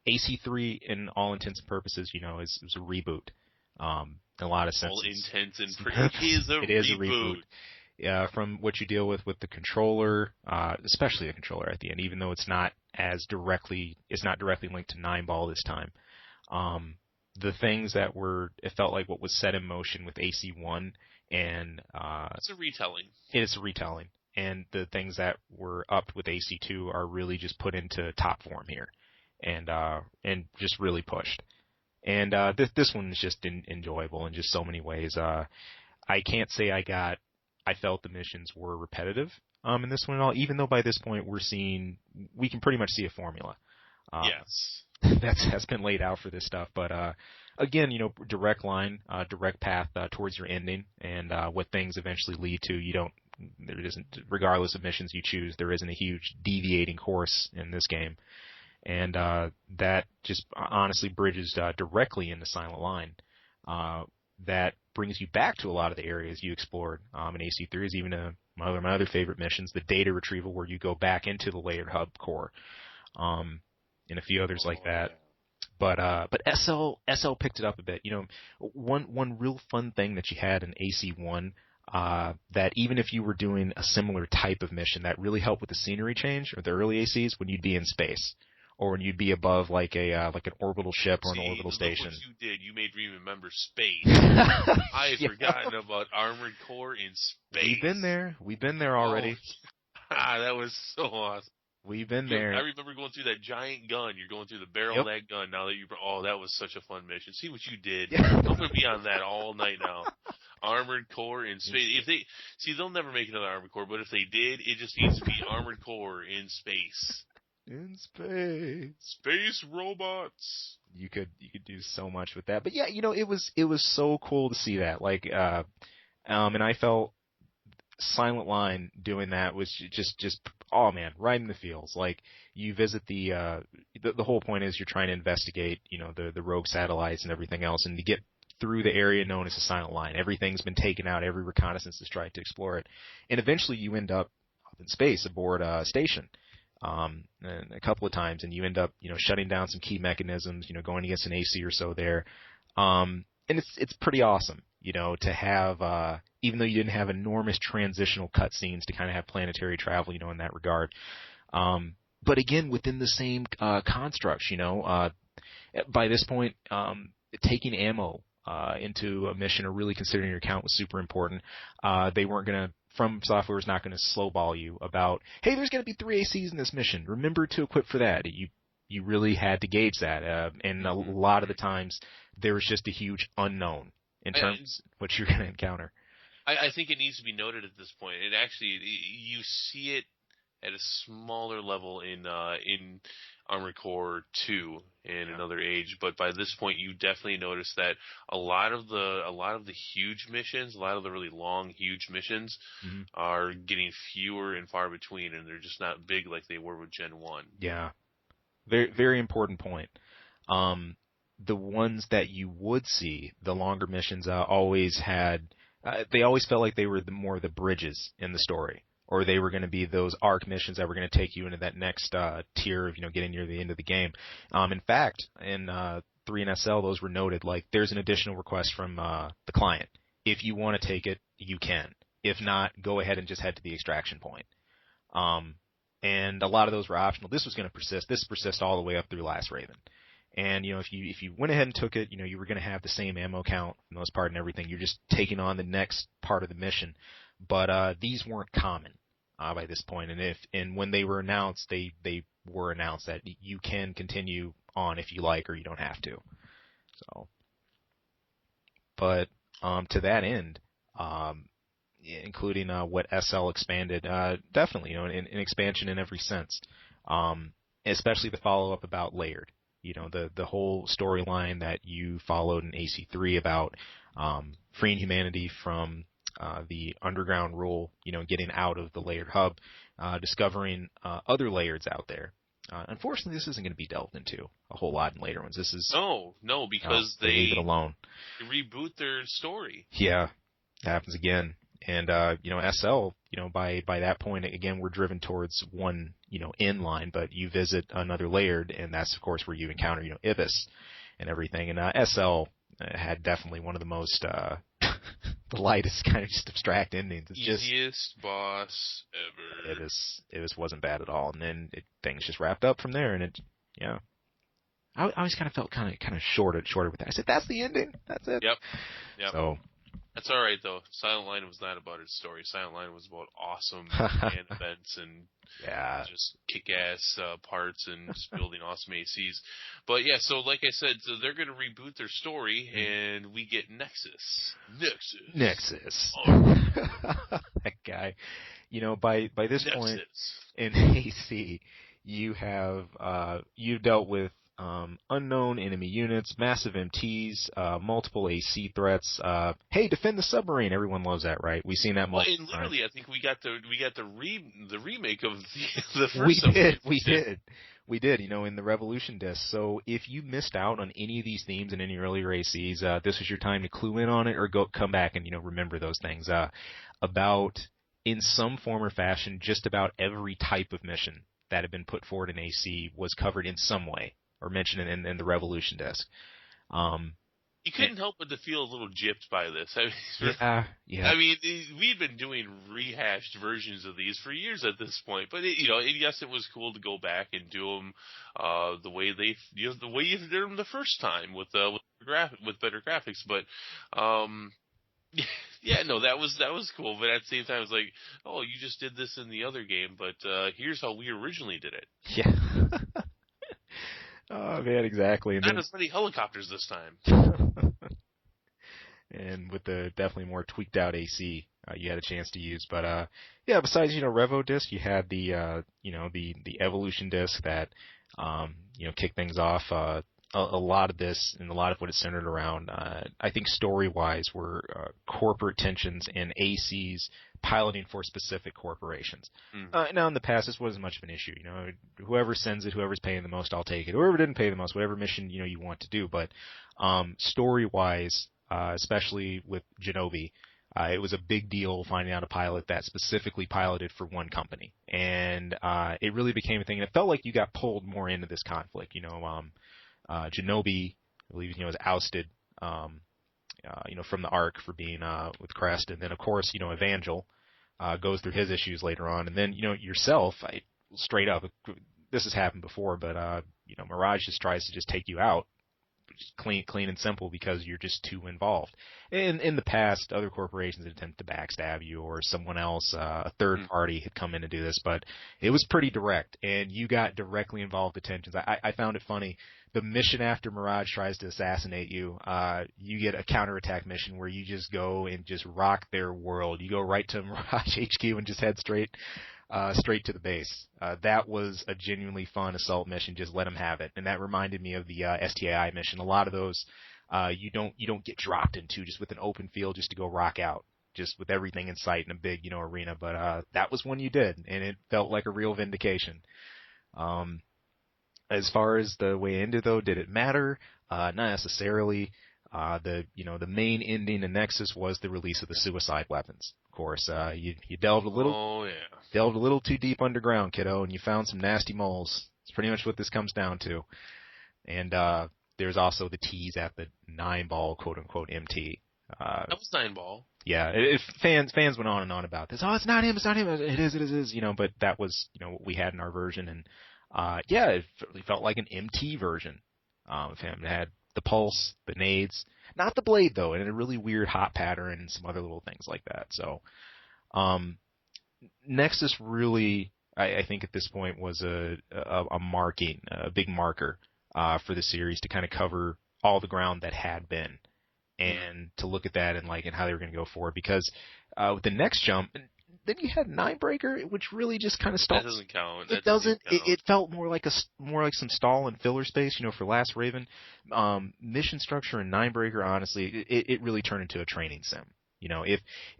AC3, in all intents and purposes, is a reboot. In a lot of senses. All intents and purposes, it is a reboot. From what you deal with the controller, especially the controller at the end, even though it's not directly linked to 9-ball this time. The things that it felt like what was set in motion with AC1 and it's a retelling. It's a retelling, and the things that were upped with AC2 are really just put into top form here, and just really pushed. And this one is just enjoyable in just so many ways. I can't say I felt the missions were repetitive in this one at all, even though by this point we can pretty much see a formula. Yes. That has been laid out for this stuff. But again, direct line, direct path towards your ending, and what things eventually lead to. There isn't, regardless of missions you choose, there isn't a huge deviating course in this game. And that just honestly bridges directly into Silent Line. That brings you back to a lot of the areas you explored in AC3. Is even my other favorite missions, the data retrieval, where you go back into the layered hub core, and a few others like that. Yeah. But SL picked it up a bit. One real fun thing that you had in AC1, that even if you were doing a similar type of mission, that really helped with the scenery change, or the early ACs, when you'd be in space, or when you'd be above like an orbital ship or an orbital station. What you did, you made me remember space. I had forgotten about Armored Core in space. We've been there already. That was so awesome. We've been there. I remember going through that giant gun. You're going through the barrel of that gun. Now that that was such a fun mission. See what you did. I'm gonna be on that all night now. Armored Core in space. They'll never make another Armored Core, but if they did, it just needs to be Armored Core in space. In space. Space robots. You could do so much with that. But yeah, it was so cool to see that. Like, And I felt Silent Line doing that was just oh man, right in the feels. Like you visit the whole point is you're trying to investigate, the rogue satellites and everything else, and to get through the area known as the Silent Line. Everything's been taken out, every reconnaissance has tried to explore it, and eventually you end up in space aboard a station. And a couple of times, and you end up, shutting down some key mechanisms, going against an AC or so there. And it's pretty awesome, to have, even though you didn't have enormous transitional cutscenes to kind of have planetary travel, in that regard. But again, within the same constructs, by this point, taking ammo into a mission or really considering your count was super important. They weren't going to, From Software was not going to slowball you about, hey, there's going to be 3 ACs in this mission. Remember to equip for that. You really had to gauge that. And a lot of the times, there was just a huge unknown in terms of what you're going to encounter. I think it needs to be noted at this point. You see it at a smaller level in Armored Core 2 and Another Age, but by this point you definitely notice that a lot of the huge missions, a lot of the really long huge missions are getting fewer and far between, and they're just not big like they were with Gen 1. Yeah. Very, very important point. The ones that you would see, the longer missions, always had, they always felt like they were more the bridges in the story, or they were going to be those arc missions that were going to take you into that next tier of, getting near the end of the game. In fact, in 3 and SL, those were noted, like, there's an additional request from the client. If you want to take it, you can. If not, go ahead and just head to the extraction point. And a lot of those were optional. This was going to persist. This persists all the way up through Last Raven. And, if you went ahead and took it, you were going to have the same ammo count for the most part and everything. You're just taking on the next part of the mission. But these weren't common by this point. And when they were announced, they were announced that you can continue on if you like, or you don't have to. So, but to that end, including what SL expanded, definitely, an expansion in every sense, especially the follow-up about Layered. The whole storyline that you followed in AC3 about freeing humanity from the underground rule, getting out of the Layered hub, discovering other Layereds out there. Unfortunately, this isn't going to be delved into a whole lot in later ones. This is no, because they leave it alone. Reboot their story. Yeah, it happens again. And, SL, by that point, again, we're driven towards one, in line, but you visit another Layered, and that's, of course, where you encounter, Ibis and everything. And, SL had definitely one of the most, the lightest kind of just abstract endings. It's easiest boss ever. Ibis wasn't bad at all. And then things just wrapped up from there, and I always kind of felt kind of shorter with that. I said, that's the ending. That's it. Yep. So. That's all right, though. Silent Line was not about its story. Silent Line was about awesome fan events and just kick-ass parts and just building awesome ACs. But yeah, so like I said, so they're going to reboot their story, and we get Nexus. Oh. That guy. By this Nexus. point in AC, you've dealt with unknown enemy units, massive MTs, multiple AC threats. Hey, defend the submarine! Everyone loves that, right? We've seen that multiple and literally, times. I think we got the remake of the first. We did. In the Revolution disc. So if you missed out on any of these themes in any earlier ACs, this was your time to clue in on it or come back and remember those things. About in some form or fashion, just about every type of mission that had been put forward in AC was covered in some way, or mentioned in the Revolution disc. You couldn't help but to feel a little gypped by this. Yeah. I mean, we've been doing rehashed versions of these for years at this point, but yes, it was cool to go back and do them the way you did them the first time with better graphics. But yeah, no, that was cool. But at the same time, it's like, oh, you just did this in the other game, but here's how we originally did it. Yeah. Oh man, exactly. And not as many helicopters this time. And with the definitely more tweaked out AC, you had a chance to use. But yeah, besides Revo disc, you had the the Evolution disc that kicked things off. a lot of this and a lot of what it's centered around, I think story-wise, were corporate tensions and ACs piloting for specific corporations. Now, in the past, this wasn't much of an issue. Whoever sends it, whoever's paying the most, I'll take it. Whoever didn't pay the most, whatever mission you want to do. But story-wise, especially with Genobi, it was a big deal finding out a pilot that specifically piloted for one company, and it really became a thing. And it felt like you got pulled more into this conflict. Genobi, I believe, was ousted, from the Ark for being with Crest, and then of course, Evangel goes through his issues later on, and then yourself, straight up, this has happened before, but Mirage just tries to just take you out. Just clean and simple, because you're just too involved. In the past, other corporations had attempted to backstab you, or someone else, a third party, had come in to do this, but it was pretty direct, and you got directly involved with tensions. I found it funny. The mission after Mirage tries to assassinate you, you get a counterattack mission where you just go and just rock their world. You go right to Mirage HQ and just head straight to the base. That was a genuinely fun assault mission. Just let them have it. And that reminded me of the STAI mission. A lot of those you don't get dropped into just with an open field just to go rock out, just with everything in sight in a big arena. But that was one you did, and it felt like a real vindication. As far as the way it ended, though, did it matter? Not necessarily. The main ending in Nexus was the release of the suicide weapons. Of course, you delved a little too deep underground, kiddo, and you found some nasty moles. It's pretty much what this comes down to. And there's also the tease at the 9-ball, quote unquote, MT. That was 9-ball. Yeah, fans went on and on about this. Oh, it's not him. It is. But that was what we had in our version, and it really felt like an MT version of him. It had the pulse, the nades, not the blade though, and a really weird hot pattern and some other little things like that. So, Nexus really, I think at this point was a big marker for the series to kind of cover all the ground that had been, and to look at that and how they were going to go forward. Because with the next jump, then you had Ninebreaker, which really just kind of stalled. That doesn't count. It doesn't. It felt more like some stall and filler space, for Last Raven. Mission structure in Ninebreaker, honestly, it really turned into a training sim.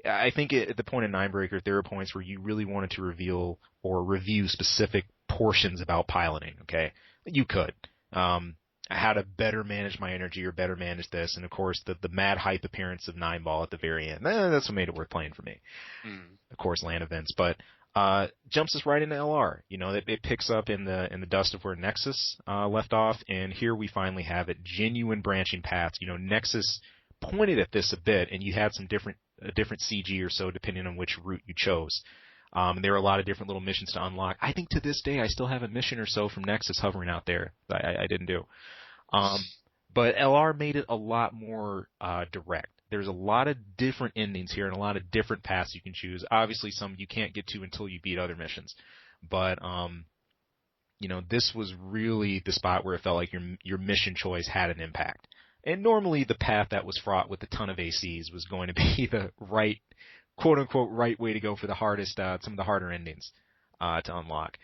I think at the point in Ninebreaker, there were points where you really wanted to reveal or review specific portions about piloting. Okay, you could. How to better manage my energy or better manage this, and of course the mad hype appearance of 9-ball at the very end. That's what made it worth playing for me. Of course, LAN events, but jumps us right into LR. It picks up in the dust of where Nexus left off, and here we finally have it, genuine branching paths. Nexus pointed at this a bit, and you had some different CG or so depending on which route you chose. There were a lot of different little missions to unlock. I think to this day I still have a mission or so from Nexus hovering out there that I didn't do. But LR made it a lot more direct. There's a lot of different endings here and a lot of different paths you can choose. Obviously, some you can't get to until you beat other missions. But this was really the spot where it felt like your mission choice had an impact. And normally the path that was fraught with a ton of ACs was going to be the right, quote unquote, right way to go for the hardest, some of the harder endings to unlock.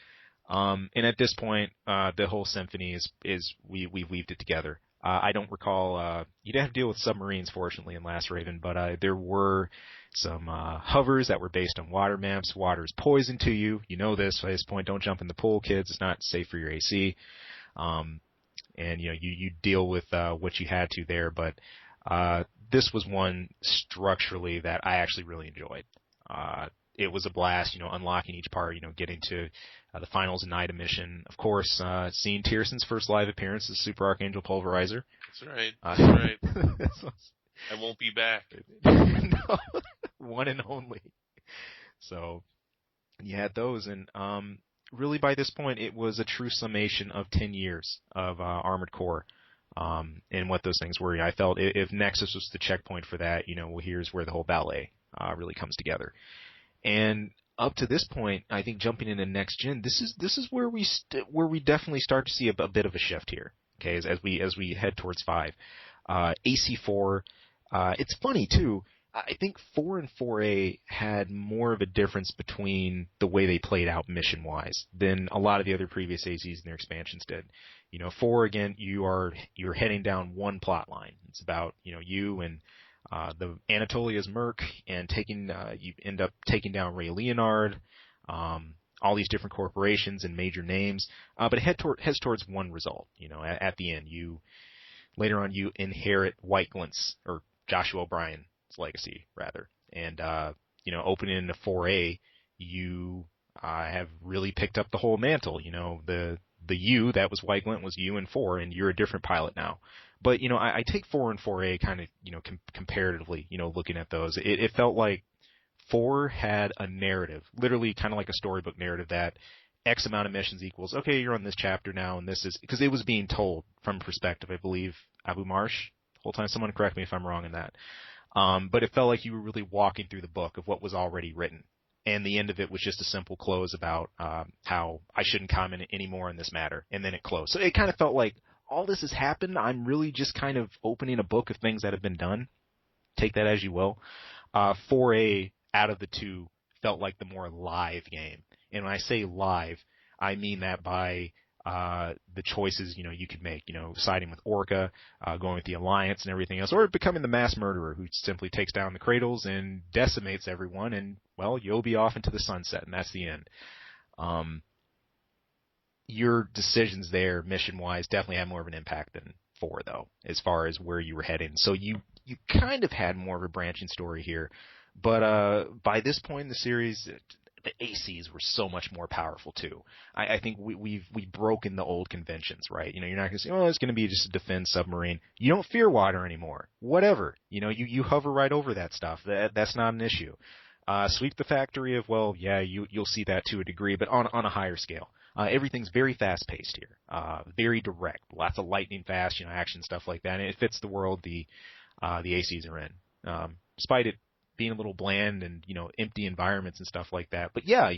And at this point, the whole symphony is we've weaved it together. I don't recall, you didn't have to deal with submarines, fortunately, in Last Raven, but there were some hovers that were based on water maps. Water is poison to you. You know this. By this point, don't jump in the pool, kids. It's not safe for your AC. And you deal with what you had to there, but this was one structurally that I actually really enjoyed. It was a blast, unlocking each part, getting to the finals and night mission. Of course, seeing Tierson's first live appearance as Super Archangel Pulverizer. That's right. I won't be back. No, one and only. So, you had those, and really by this point, it was a true summation of 10 years of Armored Core. And what those things were. I felt if Nexus was the checkpoint for that, here's where the whole ballet really comes together. And up to this point, I think jumping into next gen, this is where we definitely start to see a bit of a shift here. Okay, as we head towards 5, AC4. It's funny too. I think 4 and 4A had more of a difference between the way they played out mission-wise than a lot of the other previous ACs and their expansions did. 4, again, you're heading down one plot line. It's about, you and the Anatolia's Merc and you end up taking down Ray Leonard, all these different corporations and major names, but it heads towards one result. At the end, later on you inherit White Glint's, or Joshua O'Brien's legacy, rather. And, opening into 4A, you have really picked up the whole mantle. The you that was White Glint was you in 4, and you're a different pilot now. But, I take 4 and 4A kind of, comparatively, looking at those. It felt like 4 had a narrative, literally kind of like a storybook narrative that X amount of missions equals, okay, you're on this chapter now, and this is, because it was being told from perspective, I believe, Abu Marsh, the whole time. Someone correct me if I'm wrong in that. But it felt like you were really walking through the book of what was already written. And the end of it was just a simple close about how I shouldn't comment anymore on this matter. And then it closed. So it kind of felt like all this has happened. I'm really just kind of opening a book of things that have been done. Take that as you will. 4A out of the two felt like the more live game. And when I say live, I mean that by the choices, you could make, siding with Orca, going with the Alliance and everything else, or becoming the mass murderer who simply takes down the cradles and decimates everyone, and, well, you'll be off into the sunset, and that's the end. Your decisions there, mission-wise, definitely had more of an impact than 4, though, as far as where you were heading. So you kind of had more of a branching story here. But by this point in the series, the ACs were so much more powerful too. I think we've broken the old conventions, right? You're not going to say, oh, it's going to be just a defense submarine. You don't fear water anymore. Whatever. You hover right over that stuff. That's not an issue. Sweep the factory of, well, yeah, you'll see that to a degree, but on a higher scale. Everything's very fast paced here. Very direct. Lots of lightning fast, action, stuff like that. And it fits the world the ACs are in. Despite it being a little bland and, empty environments and stuff like that. But yeah,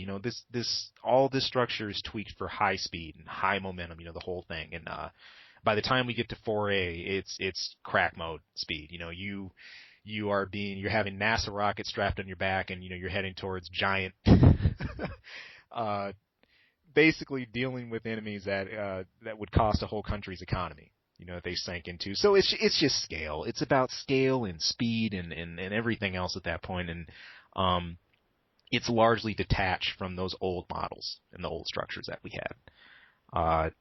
all this structure is tweaked for high speed and high momentum, the whole thing. And, by the time we get to 4A, it's crack mode speed. You're having NASA rockets strapped on your back and, you're heading towards giant, basically dealing with enemies that would cost a whole country's economy. They sank into. So it's just scale. It's about scale and speed and everything else at that point. And it's largely detached from those old models and the old structures that we had.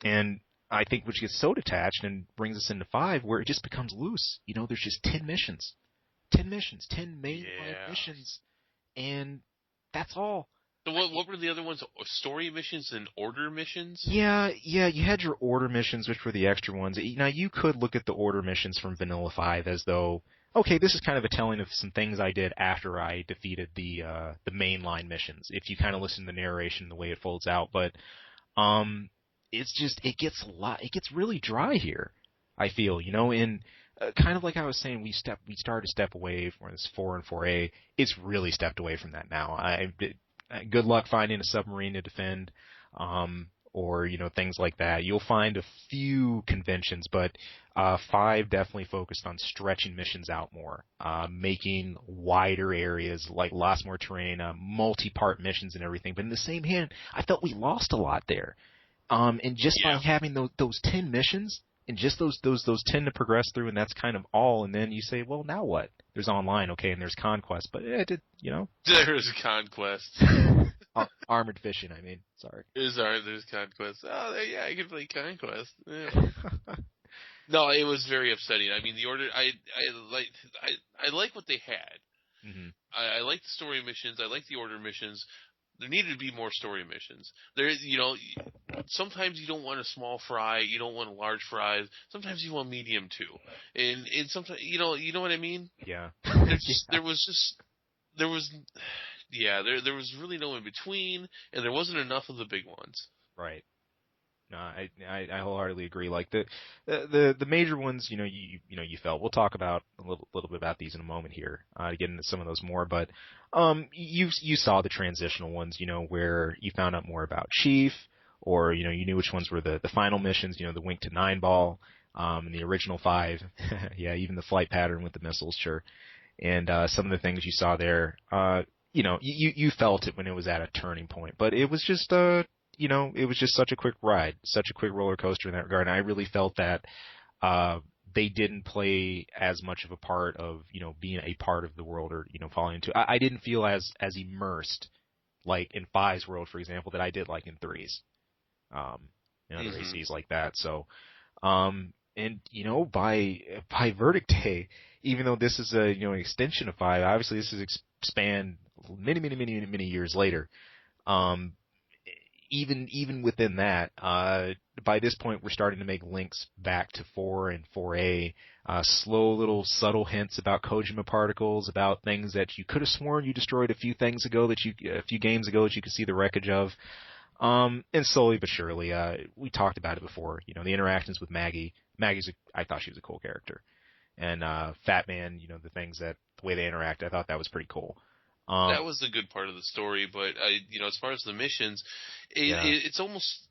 And I think which gets so detached and brings us into 5 where it just becomes loose. There's just 10 missions. 10 main missions. And that's all. So what were the other ones? Story missions and order missions? Yeah, you had your order missions, which were the extra ones. Now, you could look at the order missions from Vanilla 5 as though, okay, this is kind of a telling of some things I did after I defeated the mainline missions, if you kind of listen to the narration, the way it folds out. But it gets really dry here, I feel, and kind of like I was saying, we started to step away from this 4 and 4A. It's really stepped away from that now. Good luck finding a submarine to defend, or, things like that. You'll find a few conventions, but 5 definitely focused on stretching missions out more, making wider areas, like lots more terrain, multi-part missions and everything. But in the same hand, I felt we lost a lot there. And just by having those 10 missions, and just those 10 to progress through, and that's kind of all. And then you say, well, now what? There's online, okay, and there's Conquest, but There's Conquest. Armored Fishing, I mean. Sorry. There's Conquest. Oh, yeah, I can play Conquest. Yeah. No, it was very upsetting. I mean, the order. I like what they had. Mm-hmm. I like the story missions. I like the order missions. There needed to be more story missions. Sometimes you don't want a small fry, you don't want a large fry. Sometimes you want medium too, and sometimes you know what I mean. Yeah. There was really no in between, and there wasn't enough of the big ones. Right. No, I wholeheartedly agree. Like the major ones, you felt. We'll talk about a little bit about these in a moment here to get into some of those more. But you saw the transitional ones, where you found out more about Chief, or you knew which ones were the final missions. The Wink to 9 ball, and the original 5. Yeah, even the flight pattern with the missiles, sure. and some of the things you saw there, you felt it when it was at a turning point. But it was just it was just such a quick ride, such a quick roller coaster in that regard. And I really felt that they didn't play as much of a part of being a part of the world or falling into. I didn't feel as immersed like in Five's world, for example, that I did like in Three's, in other ACs like that. So, and by verdict day, even though this is a an extension of Five, obviously this is expand many years later. Um, even within that, by this point we're starting to make links back to 4 and 4A, slow little subtle hints about Kojima particles, about things that you could have sworn you destroyed a few games ago that you could see the wreckage of. And slowly but surely, we talked about it before, the interactions with Maggie. I thought she was a cool character. And, Fat Man, the way they interact, I thought that was pretty cool. That was the good part of the story, but as far as the missions, it's almost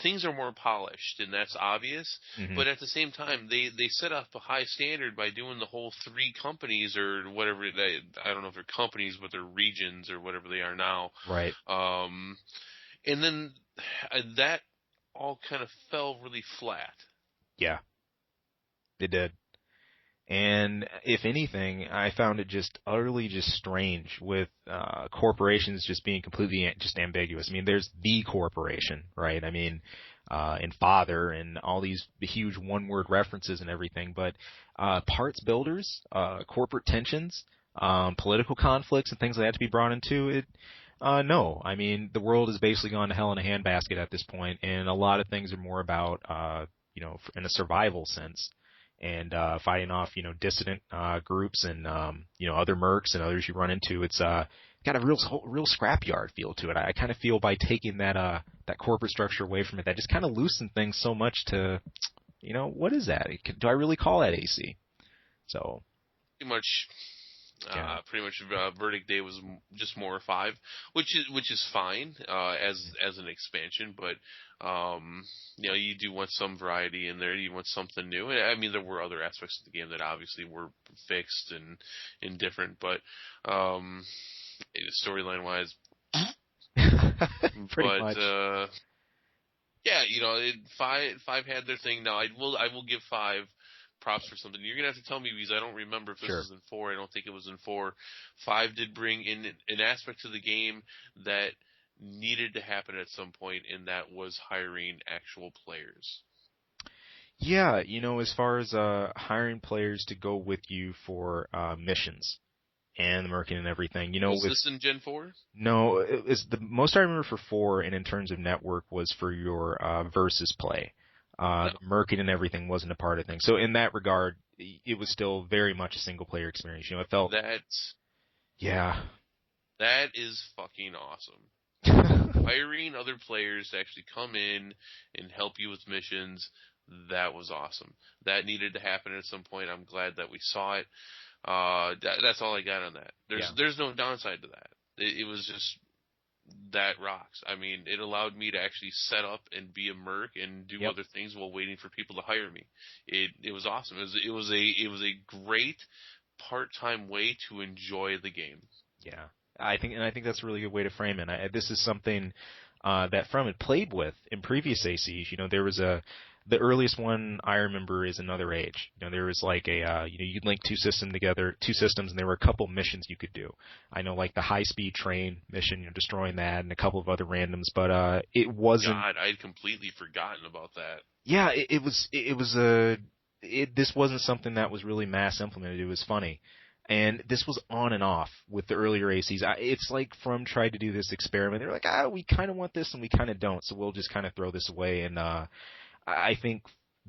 things are more polished, and that's obvious. Mm-hmm. But at the same time, they set up a high standard by doing the whole 3 companies or whatever. I don't know if they're companies, but they're regions or whatever they are now. Right. And then that all kind of fell really flat. Yeah, it did. And if anything, I found it just utterly just strange with corporations just being completely just ambiguous. I mean, there's the corporation, right? I mean, and Father and all these huge one-word references and everything, but parts builders, corporate tensions, political conflicts and things like that to be brought into it. No, I mean, the world has basically gone to hell in a handbasket at this point, and a lot of things are more about, in a survival sense. And fighting off, dissident groups and other mercs and others you run into. It's got a real scrapyard feel to it. I kind of feel by taking that corporate structure away from it, that just kind of loosened things so much to, what is that? Do I really call that AC? So pretty much verdict day was just more 5, which is fine as an expansion, but you do want some variety in there. You want something new. I mean, there were other aspects of the game that obviously were fixed and different, but storyline wise, pretty much. Yeah, 5 had their thing. Now I will give 5 props for something. You're gonna have to tell me because I don't remember if this was in 4. I don't think it was in 4. 5 did bring in an aspect to the game that needed to happen at some point, and that was hiring actual players. Yeah, as far as hiring players to go with you for missions and the merkin and everything. Was this in Gen 4? No, it's the most I remember for 4, and in terms of network, was for your versus play. The merkin and everything wasn't a part of things. So in that regard, it was still very much a single player experience. It felt that is fucking awesome. Hiring other players to actually come in and help you with missions, that was awesome. That needed to happen at some point. I'm glad that we saw it. That's all I got on that. There's no downside to that. It was just that rocks. I mean, it allowed me to actually set up and be a merc and do other things while waiting for people to hire me. It was awesome. It was a great part-time way to enjoy the game. Yeah. I think that's a really good way to frame it. This is something that From had played with in previous ACs. There was the earliest one I remember is Another Age. There was like you'd link two systems, and there were a couple missions you could do. I know, like the high-speed train mission, destroying that, and a couple of other randoms, but it wasn't. God, I'd completely forgotten about that. Yeah, this wasn't something that was really mass implemented. It was funny. And this was on and off with the earlier ACs. It's like From tried to do this experiment. They're like, we kind of want this and we kind of don't, so we'll just kind of throw this away. And I think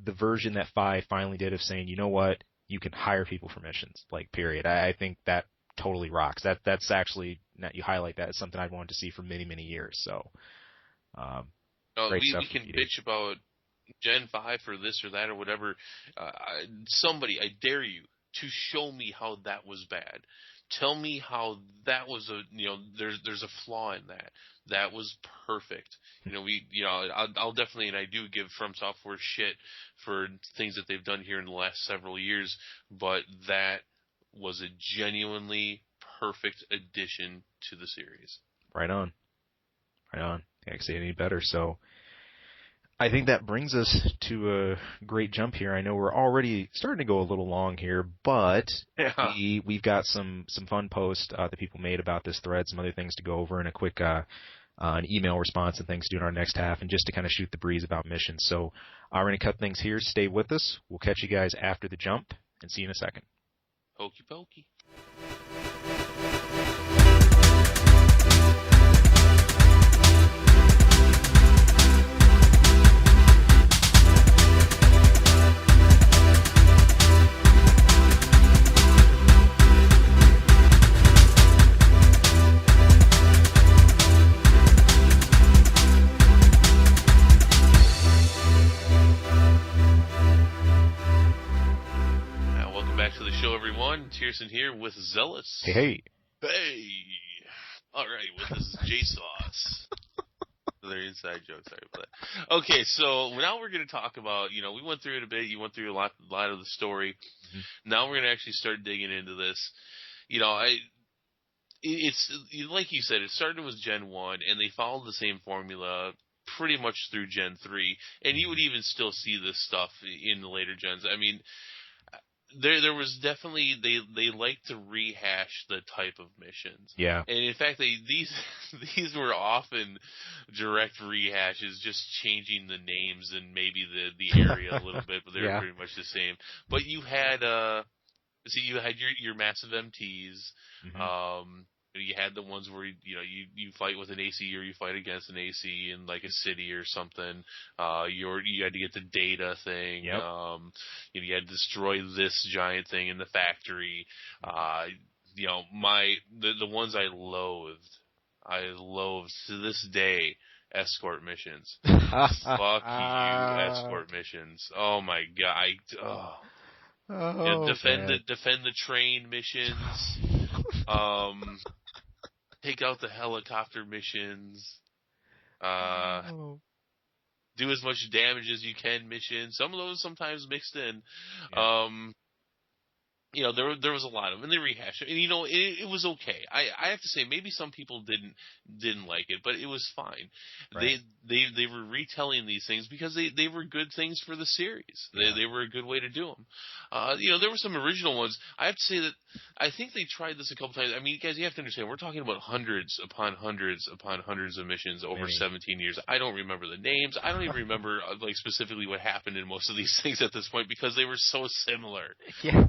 the version that 5 finally did of saying, you know what, you can hire people for missions, like, period. I think that totally rocks. That's actually, now you highlight that, as something I've wanted to see for many, many years. So, great stuff. We can bitch about Gen 5 for this or that or whatever. Somebody, I dare you, to show me how that was bad. Tell me how that was there's a flaw in that. That was perfect. I'll definitely, and I do give From Software shit for things that they've done here in the last several years, but that was a genuinely perfect addition to the series. Right on. Right on. I can't say it any better. So I think that brings us to a great jump here. I know we're already starting to go a little long here, but we've got some fun posts that people made about this thread, some other things to go over, and a quick an email response and things to do in our next half, and just to kind of shoot the breeze about missions. So we're going to cut things here. Stay with us. We'll catch you guys after the jump, and see you in a second. Hokey pokey. Tierson here with Zealous. Hey. Hey. All right. Well, this is J-Sauce. They're inside jokes. Sorry about that. Okay, so now we're going to talk about, we went through it a bit. You went through a lot of the story. Mm-hmm. Now we're going to actually start digging into this. It's like you said, it started with Gen 1, and they followed the same formula pretty much through Gen 3. And you would even still see this stuff in the later gens. I mean, There was definitely they like to rehash the type of missions. Yeah. And in fact these were often direct rehashes, just changing the names and maybe the area a little bit, but they were pretty much the same. But you had you had your massive MTs. Mm-hmm. You had the ones where you fight with an AC or you fight against an AC in like a city or something. You had to get the data thing. Yep. You had to destroy this giant thing in the factory. The ones I loathed to this day. Escort missions. Fuck you, escort missions. Oh my god. Defend the train missions. Take out the helicopter missions. Do as much damage as you can missions. Some of those sometimes mixed in. Yeah. There was a lot of them, and they rehashed it. And it was okay. I have to say, maybe some people didn't like it, but it was fine. Right. They were retelling these things because they were good things for the series. Yeah. They were a good way to do them. There were some original ones. I have to say that I think they tried this a couple times. I mean, guys, you have to understand, we're talking about hundreds upon hundreds upon hundreds of missions over 17 years. I don't remember the names. I don't even remember specifically what happened in most of these things at this point because they were so similar. Yeah.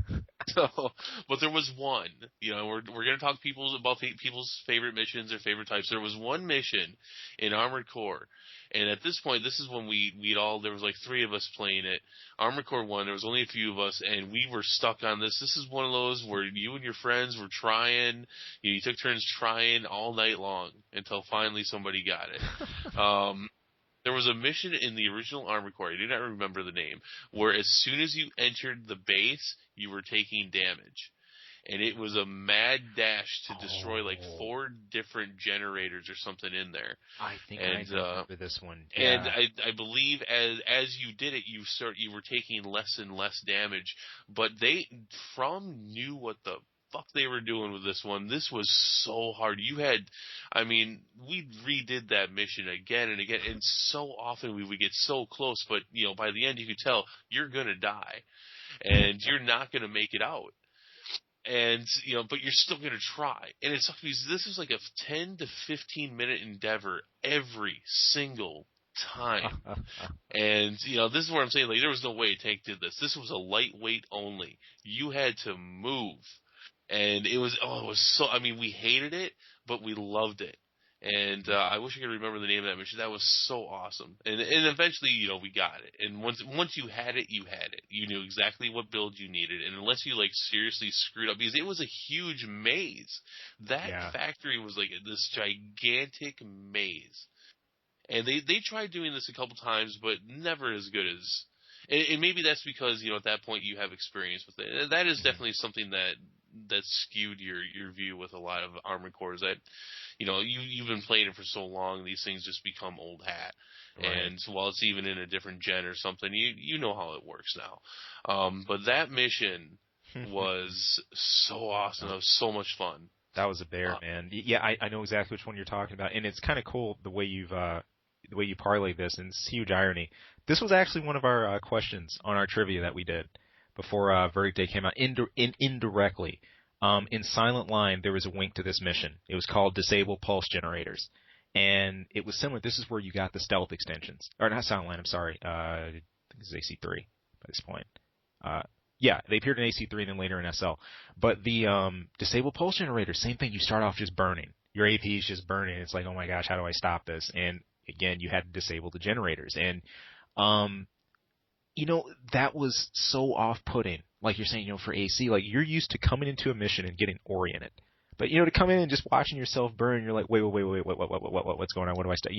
So, but there was one. We're going to talk about people's favorite missions or favorite types. There was one mission in Armored Core, and at this point, this is when there was like 3 of us playing it. Armored Core 1, there was only a few of us, and we were stuck on this. This is one of those where you and your friends were trying. You took turns trying all night long until finally somebody got it. There was a mission in the original Armored Core, I do not remember the name, where as soon as you entered the base, you were taking damage. And it was a mad dash to destroy like 4 different generators or something in there. I think I remember this one. Yeah. And I believe as you did it, you were taking less and less damage. But From knew what the fuck they were doing with this one. This was so hard. We redid that mission again and again, and so often we would get so close, but by the end you could tell you're gonna die, and you're not gonna make it out, and but you're still gonna try, and it's because this is like a 10 to 15 minute endeavor every single time. And this is where I'm saying, like, there was no way a tank did this. This was a lightweight only. You had to move. And it was so, we hated it, but we loved it. And I wish I could remember the name of that mission. That was so awesome. And eventually, we got it. And once you had it, you had it. You knew exactly what build you needed. And unless you, seriously screwed up, because it was a huge maze. That factory was like this gigantic maze. And they tried doing this a couple times, but never as good as... And maybe that's because, at that point you have experience with it. And that is definitely something that skewed your view with a lot of Armored Cores, that you've been playing it for so long, these things just become old hat. Right. And while it's even in a different gen or something, you know how it works now. But that mission, was so awesome. That was so much fun. That was a bear, man. Yeah, I know exactly which one you're talking about, and it's kind of cool the way you parlay this, and it's huge irony. This was actually one of our questions on our trivia that we did before Verdict Day came out. Indirectly, in Silent Line, there was a wink to this mission. It was called Disable Pulse Generators, and it was similar. This is where you got the stealth extensions, or not Silent Line. I'm sorry. I think it's AC3 by this point. Yeah, they appeared in AC3 and then later in SL. But the Disable Pulse Generator, same thing. You start off just burning. Your AP is just burning. It's like, oh my gosh, how do I stop this? And again, you had to disable the generators. And, that was so off-putting. Like you're saying, for AC, like you're used to coming into a mission and getting oriented. But, to come in and just watching yourself burn, you're like, wait, what's going on? What do I start?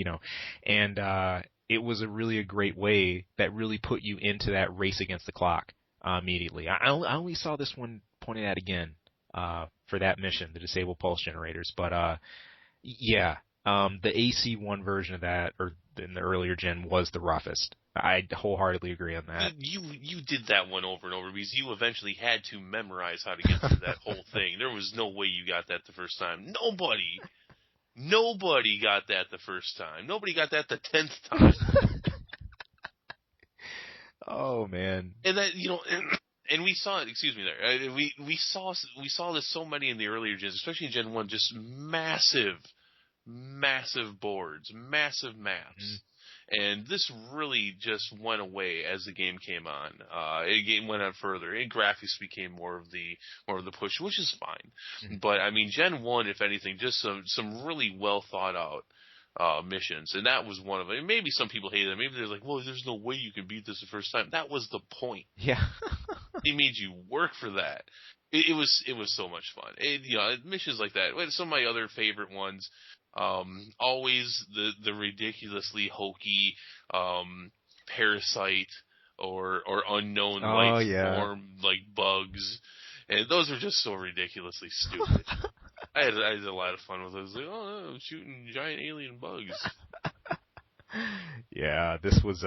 And it was a great way that really put you into that race against the clock. Immediately. I only saw this one pointed out again for that mission, the Disable Pulse Generators. But, the AC1 version of that, or in the earlier gen, was the roughest. I wholeheartly agree on that. You did that one over and over because you eventually had to memorize how to get through that whole thing. There was no way you got that the first time. Nobody got that the first time. Nobody got that the 10th time. Oh man! And that and we saw it. Excuse me, there. We saw this so many in the earlier gens, especially in Gen 1. Just massive boards, massive maps, and this really just went away as the game came on. It went on further. And graphics became more of the push, which is fine. Mm-hmm. But I mean, Gen 1, if anything, just some really well thought out missions, and that was one of them. Maybe some people hated it. Maybe they're like, well, there's no way you can beat this the first time. That was the point. Yeah. They made you work for that. It was so much fun. Missions like that. Some of my other favorite ones, always the ridiculously hokey parasite or unknown life form like bugs, and those are just so ridiculously stupid. I had a lot of fun with those. Like, I'm shooting giant alien bugs. Yeah, this was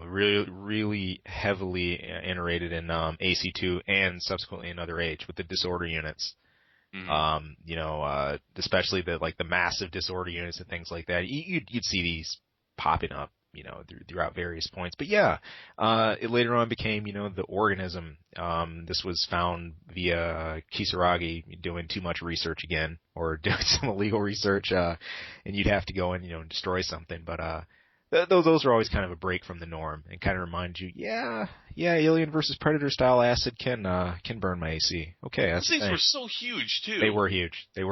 really heavily iterated in AC2 and subsequently in Other Age with the disorder units. Mm-hmm. Especially the massive disorder units and things like that. You'd see these popping up, throughout various points. But yeah, it later on became, the organism. This was found via Kisaragi doing too much research again, or doing some illegal research, and you'd have to go and, and destroy something. But, those are always kind of a break from the norm and kind of remind you, Alien versus Predator style acid can burn my AC. Okay, those things were so huge too. They were huge. There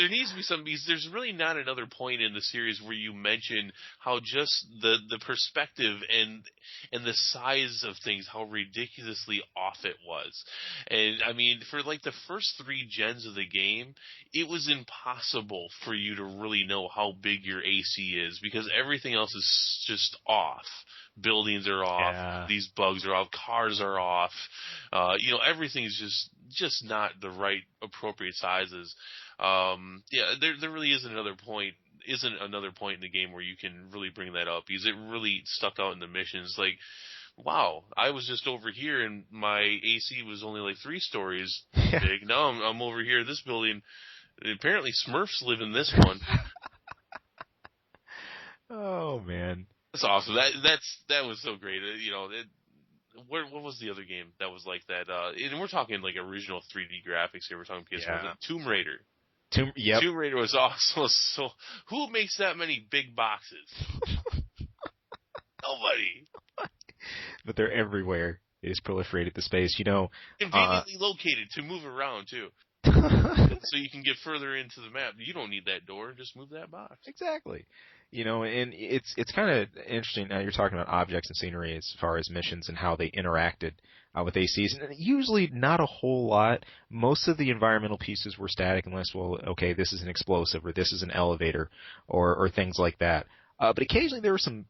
needs to be some, because there's really not another point in the series where you mention how just the perspective and the size of things, how ridiculously off it was. And I mean, for the first 3 gens of the game, it was impossible for you to really know how big your AC is, because everything else is just off. Buildings are off. These bugs are off. Cars are off. Everything is just not the right appropriate sizes. There really isn't another point in the game where you can really bring that up, because it really stuck out in the missions. Like, wow, I was just over here and my AC was only 3 stories big. Now I'm over here in this building. Apparently Smurfs live in this one. Oh man. That's awesome. That was so great. What was the other game that was like that? And we're talking original 3D graphics here. We're talking PS1. Tomb Raider. Tomb Raider was awesome. So who makes that many big boxes? Nobody. But they're everywhere. They just proliferated the space. Conveniently located to move around too. So you can get further into the map. You don't need that door. Just move that box. Exactly. And it's kind of interesting now you're talking about objects and scenery as far as missions and how they interacted with ACs. And usually not a whole lot. Most of the environmental pieces were static unless, this is an explosive or this is an elevator or things like that. But occasionally there were some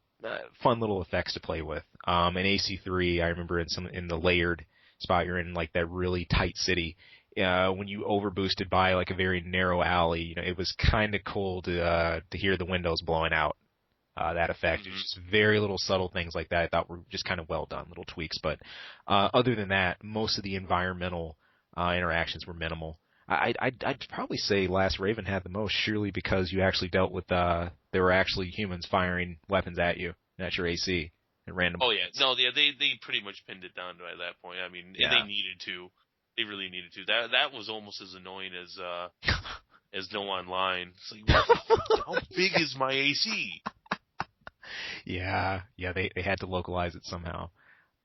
fun little effects to play with. In AC3, I remember in the layered spot you're in, that really tight city. When you overboosted by a very narrow alley, it was kind of cool to hear the windows blowing out that effect. Mm-hmm. It's just very little subtle things like that I thought were just kind of well done, little tweaks. But other than that, most of the environmental interactions were minimal. I'd probably say Last Raven had the most, surely because you actually dealt with there were actually humans firing weapons at you, at your AC at random. Oh yeah, no, yeah, they pretty much pinned it down by that point. I mean, Yeah. they needed to. They really needed to. That was almost as annoying as No Online. It's like, how big is my AC? Yeah, they had to localize it somehow.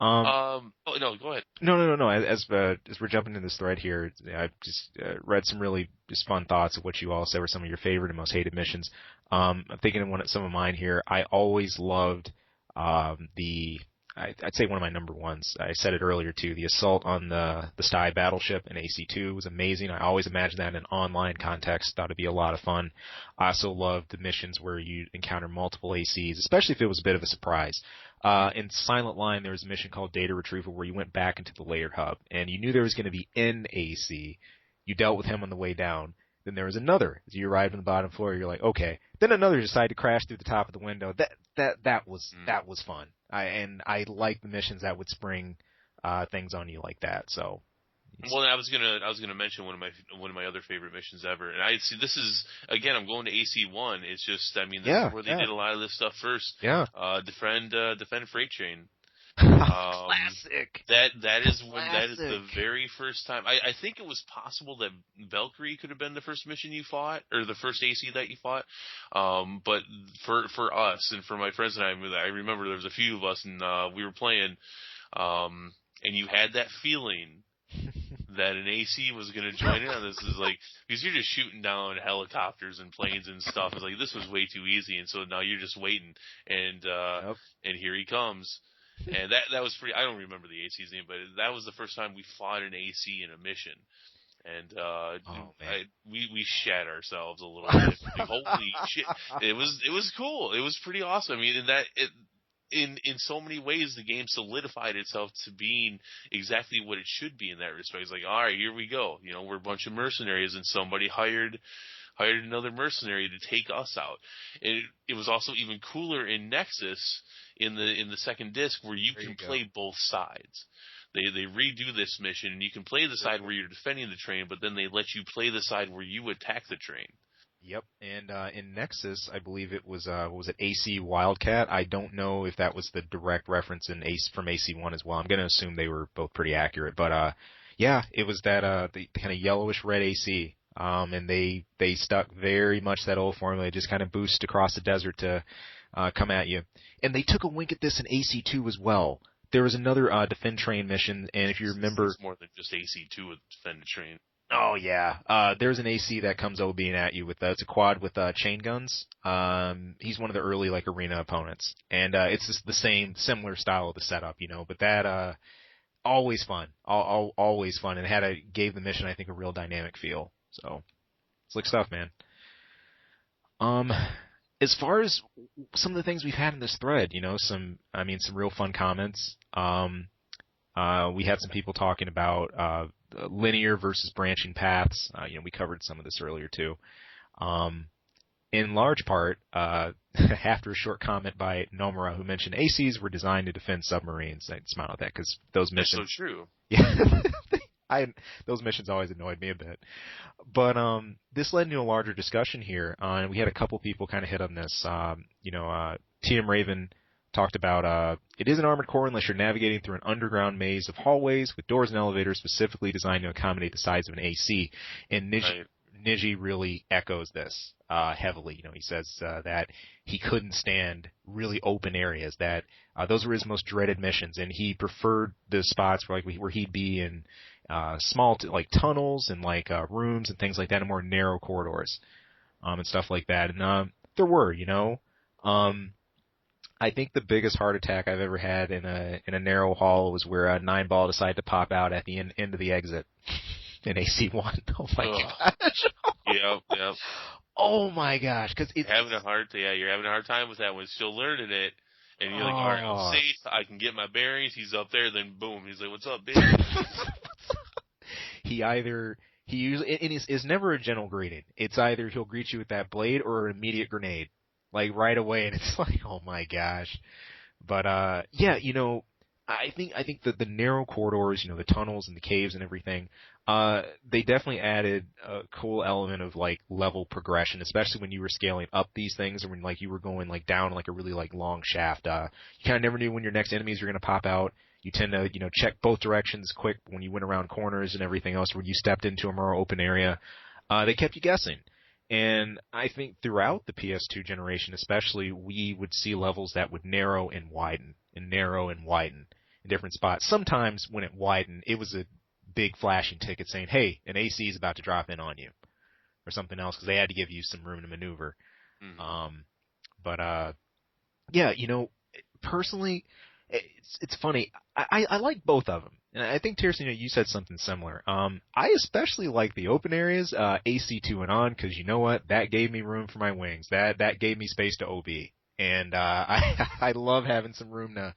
Oh no, go ahead. No. As we're jumping into this thread here, I just read some really just fun thoughts of what you all said were some of your favorite and most hated missions. I'm thinking of some of mine here. I always loved I'd say one of my number ones. I said it earlier too. The assault on the Stye battleship in AC2 was amazing. I always imagined that in an online context. Thought it'd be a lot of fun. I also loved the missions where you encounter multiple ACs, especially if it was a bit of a surprise. In Silent Line, there was a mission called Data Retrieval where you went back into the layered hub, and you knew there was going to be an AC. You dealt with him on the way down. Then there was another. As you arrived on the bottom floor, you're like, okay. Then another decided to crash through the top of the window. That was fun. I like the missions that would spring things on you like that. So. Well, I was gonna mention one of my other favorite missions ever, and I see this is again I'm going to AC1. It's just this is where they did a lot of this stuff first. Yeah. Defend Freight Train. Classic. That is the very first time. I think it was possible that Valkyrie could have been the first mission you fought, or the first AC that you fought. But for us and for my friends and I remember there was a few of us and we were playing, and you had that feeling that an AC was going to join in on this. Is like, because you're just shooting down helicopters and planes and stuff. It's like, this was way too easy. And so now you're just waiting. And here he comes. And that was pretty, I don't remember the AC's name, but that was the first time we fought an AC in a mission. And, we shat ourselves a little bit. Like, holy shit. It was cool. It was pretty awesome. I mean, in so many ways, the game solidified itself to being exactly what it should be in that respect. It's like, all right, here we go. You know, we're a bunch of mercenaries, and somebody hired another mercenary to take us out. And it was also even cooler in Nexus in the second disc where you can play both sides. They redo this mission, and you can play the side where you're defending the train, but then they let you play the side where you attack the train. Yep, and in Nexus, I believe it was was it AC Wildcat? I don't know if that was the direct reference from AC1 as well. I'm going to assume they were both pretty accurate, but yeah, it was that the kind of yellowish red AC, and they stuck very much that old formula, just kind of boost across the desert to come at you, and they took a wink at this in AC2 as well. There was another Defend Train mission, and if you remember, it's more than just AC2 with Defend Train. Oh yeah, there's an AC that comes OBing at you with it's a quad with chain guns. He's one of the early like arena opponents, and it's just the similar style of the setup, you know. But that always fun, always fun, and gave the mission I think a real dynamic feel. So slick stuff, man. As far as some of the things we've had in this thread, you know, some real fun comments. We had some people talking about linear versus branching paths. You know, we covered some of this earlier too. In large part, after a short comment by Nomura, who mentioned ACs were designed to defend submarines. I smiled at that because those missions. That's so true. Yeah, those missions always annoyed me a bit. But this led into a larger discussion here, and we had a couple people kind of hit on this. TM Raven talked about it is an armored core unless you're navigating through an underground maze of hallways with doors and elevators specifically designed to accommodate the size of an AC. And Niji really echoes this heavily. You know, he says that he couldn't stand really open areas, that those were his most dreaded missions, and he preferred the spots where he'd be in small like tunnels and like rooms and things like that, and more narrow corridors and stuff like that. And there were, you know. I think the biggest heart attack I've ever had in a narrow hall was where a 9-ball decided to pop out at the end of the exit in AC1. Oh my gosh. Yep. Oh my gosh, because you're having a hard time with that one. Still learning it, and you're like, all right, I'm safe. I can get my bearings. He's up there. Then boom, he's like, what's up, bitch? He usually, and it's never a gentle greeting. It's either he'll greet you with that blade or an immediate grenade. like right away, and it's like, oh my gosh. But yeah, I think that the narrow corridors, the tunnels and the caves and everything, they definitely added a cool element of like level progression, especially when you were scaling up these things, or when like you were going like down like a really like long shaft. You kind of never knew when your next enemies were going to pop out. You tend to, check both directions quick when you went around corners and everything else. When you stepped into a more open area, they kept you guessing. And I think throughout the PS2 generation, especially, we would see levels that would narrow and widen and narrow and widen in different spots. Sometimes when it widened, it was a big flashing ticket saying, "Hey, an AC is about to drop in on you," or something else, because they had to give you some room to maneuver. Mm-hmm. But yeah, personally, it's funny. I like both of them, and I think Tirsa, you said something similar. I especially like the open areas, AC2 and on, because you know what? That gave me room for my wings. That gave me space to OB, and I love having some room to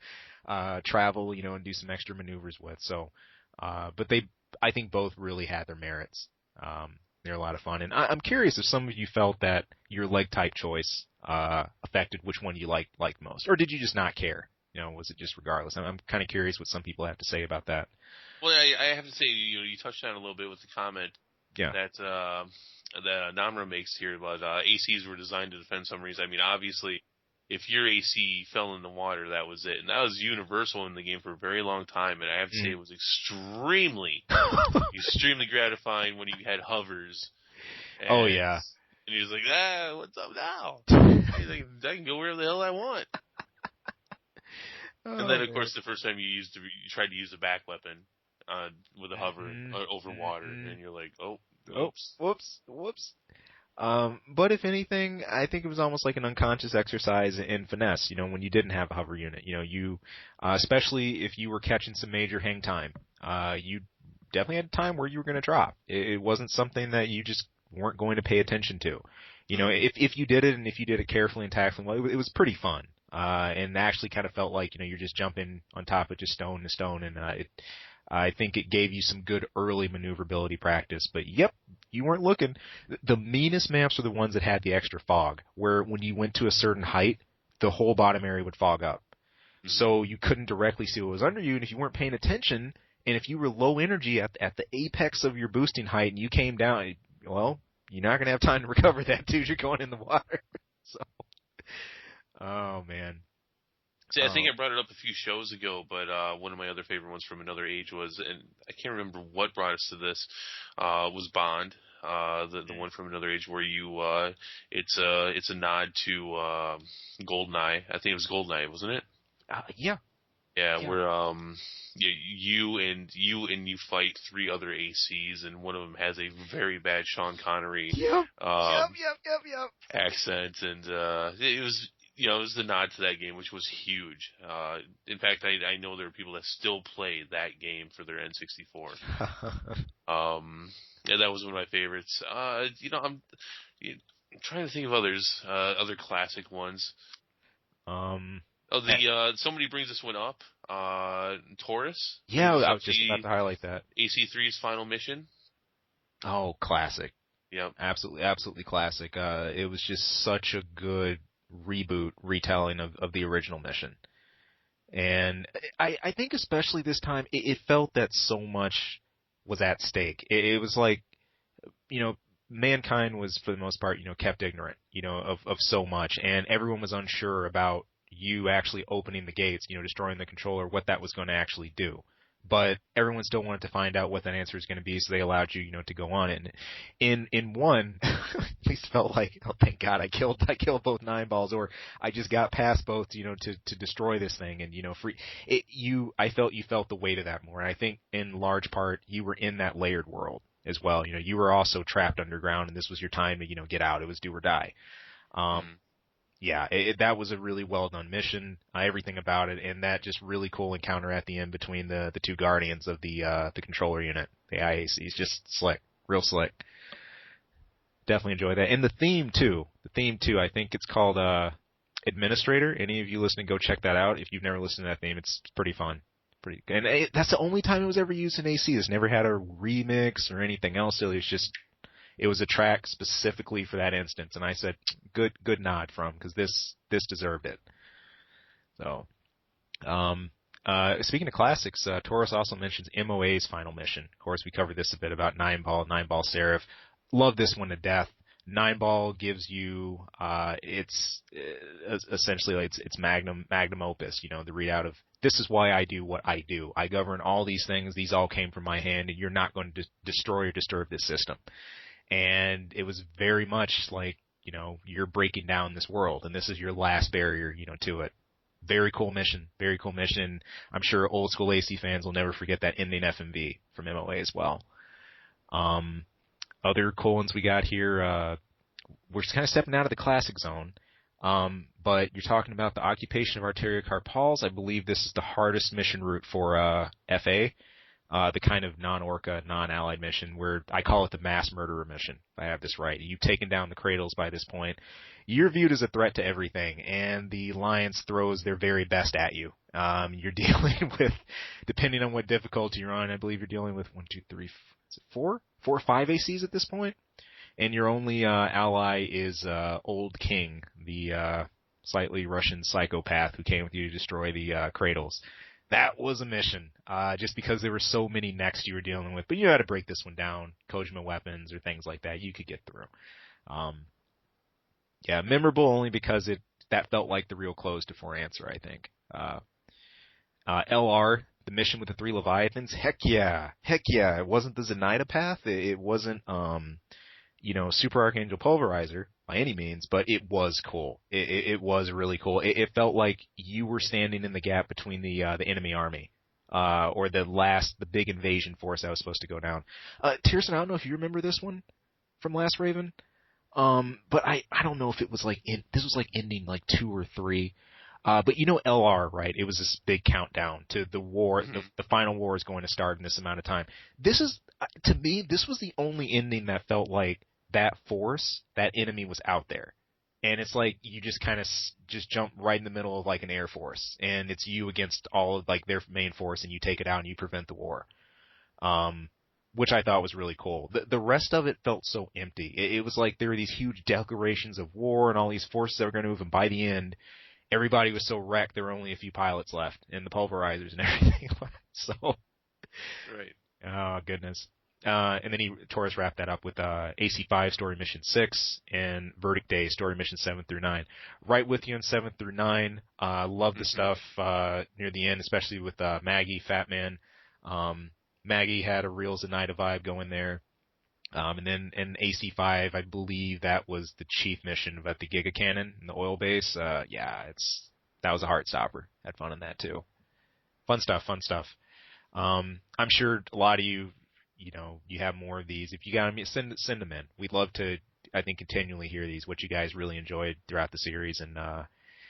travel, and do some extra maneuvers with. So, but I think both really had their merits. They're a lot of fun, and I'm curious if some of you felt that your leg type choice affected which one you liked most, or did you just not care? Was it just regardless? I'm kind of curious what some people have to say about that. Well, I have to say, you touched on it a little bit with the comment that Namra makes here about ACs were designed to defend submarines. I mean, obviously, if your AC fell in the water, that was it, and that was universal in the game for a very long time. And I have to say, it was extremely gratifying when you had hovers. And, oh yeah. And he was like, what's up now? He's like, I can go wherever the hell I want. And then, of course, the first time you tried to use a back weapon with a hover over water, and you're like, whoops. But if anything, I think it was almost like an unconscious exercise in finesse. When you didn't have a hover unit, you, especially if you were catching some major hang time, you definitely had a time where you were going to drop. It wasn't something that you just weren't going to pay attention to. If you did it, and if you did it carefully and tactfully, well, it was pretty fun. And actually kind of felt like, you're just jumping on top of just stone to stone, and I think it gave you some good early maneuverability practice. But yep, you weren't looking. The meanest maps are the ones that had the extra fog, where when you went to a certain height, the whole bottom area would fog up. Mm-hmm. So you couldn't directly see what was under you, and if you weren't paying attention, and if you were low energy at the apex of your boosting height and you came down, well, you're not going to have time to recover that, dude. You're going in the water. So... Oh, man. See, I think I brought it up a few shows ago, but one of my other favorite ones from Another Age was, and I can't remember what brought us to this, was Bond, the one from Another Age where you, it's a nod to GoldenEye. I think it was GoldenEye, wasn't it? Yeah. Yeah, where you fight 3 other ACs, and one of them has a very bad Sean Connery accent, and it was. It was the nod to that game, which was huge. In fact, I know there are people that still play that game for their N64. Yeah, that was one of my favorites. I'm trying to think of others, other classic ones. Somebody brings this one up. Taurus. Yeah, I was just about to highlight that. AC3's final mission. Oh, classic. Yep. Absolutely classic. It was just such a good retelling of the original mission. And I think especially this time, it felt that so much was at stake. It was like, mankind was, for the most part, kept ignorant, of so much, and everyone was unsure about you actually opening the gates, destroying the controller, what that was going to actually do. But everyone still wanted to find out what that answer is going to be, so they allowed you, to go on it. And in one, at least felt like, oh, thank God, I killed both 9 balls, or I just got past both, to destroy this thing, and I felt you felt the weight of that more. And I think in large part you were in that layered world as well. You were also trapped underground, and this was your time to, get out. It was do or die. Yeah, that was a really well done mission. Everything about it, and that just really cool encounter at the end between the 2 guardians of the controller unit, the IACs, just slick, real slick. Definitely enjoy that, and the theme too. I think it's called Administrator. Any of you listening, go check that out. If you've never listened to that theme, it's pretty fun. And that's the only time it was ever used in AC. It's never had a remix or anything else. It was just It was a track specifically for that instance, and I said, good nod from, because this deserved it. So, speaking of classics, Taurus also mentions MOA's final mission. Of course, we covered this a bit about Nine Ball Seraph. Love this one to death. Nine Ball gives you it's essentially like it's magnum opus, you know, the readout of this is why I do what I do. I govern all these things. These all came from my hand, and you're not going to destroy or disturb this system. And it was very much like, you know, you're breaking down this world, and this is your last barrier, you know, to it. Very cool mission. Very cool mission. I'm sure old school AC fans will never forget that ending FMV from MOA as well. Other cool ones we got here, we're just kind of stepping out of the classic zone. But you're talking about the occupation of Arteria Carpals. I believe this is the hardest mission route for FA. The kind of non-Orca, non-allied mission where I call it the mass murderer mission, if I have this right. You've taken down the cradles by this point. You're viewed as a threat to everything, and the Alliance throws their very best at you. You're dealing with, depending on what difficulty you're on, I believe you're dealing with 4 or 5 ACs at this point? And your only ally is Old King, the slightly Russian psychopath who came with you to destroy the cradles. That was a mission, just because there were so many next you were dealing with. But you had to break this one down, Kojima weapons or things like that. You could get through. Yeah, memorable only because that felt like the real close to For Answer, I think. LR, the mission with the 3 Leviathans, heck yeah. It wasn't the Zenaida path. It wasn't, Super Archangel Pulverizer by any means, but it was cool. It was really cool. It felt like you were standing in the gap between the enemy army, or the big invasion force that was supposed to go down. Tierson, I don't know if you remember this one from Last Raven, but I don't know if it was this was like ending like 2 or 3. But you know LR, right? It was this big countdown to the war. Mm-hmm. The final war is going to start in this amount of time. This is, to me, this was the only ending that felt like that force, that enemy was out there. And it's like you just kind of just jump right in the middle of like an air force. And it's you against all of like their main force, and you take it out and you prevent the war. Which I thought was really cool. The rest of it felt so empty. It was like there were these huge declarations of war and all these forces that were going to move, and by the end, everybody was so wrecked there were only a few pilots left and the pulverizers and everything. So, right. Oh goodness. And then Taurus wrapped that up with AC5 Story Mission 6 and Verdict Day Story Mission 7 through 9. Right with you on 7 through 9. Love the stuff near the end, especially with Maggie, Fat Man. Maggie had a real Zenaida vibe going there. And then in AC5, I believe that was the chief mission at the Giga Cannon in the oil base. That was a heart stopper. Had fun in that too. Fun stuff. I'm sure a lot of you, you have more of these. If you got them, send them in. We'd love to, I think, continually hear these, what you guys really enjoyed throughout the series. And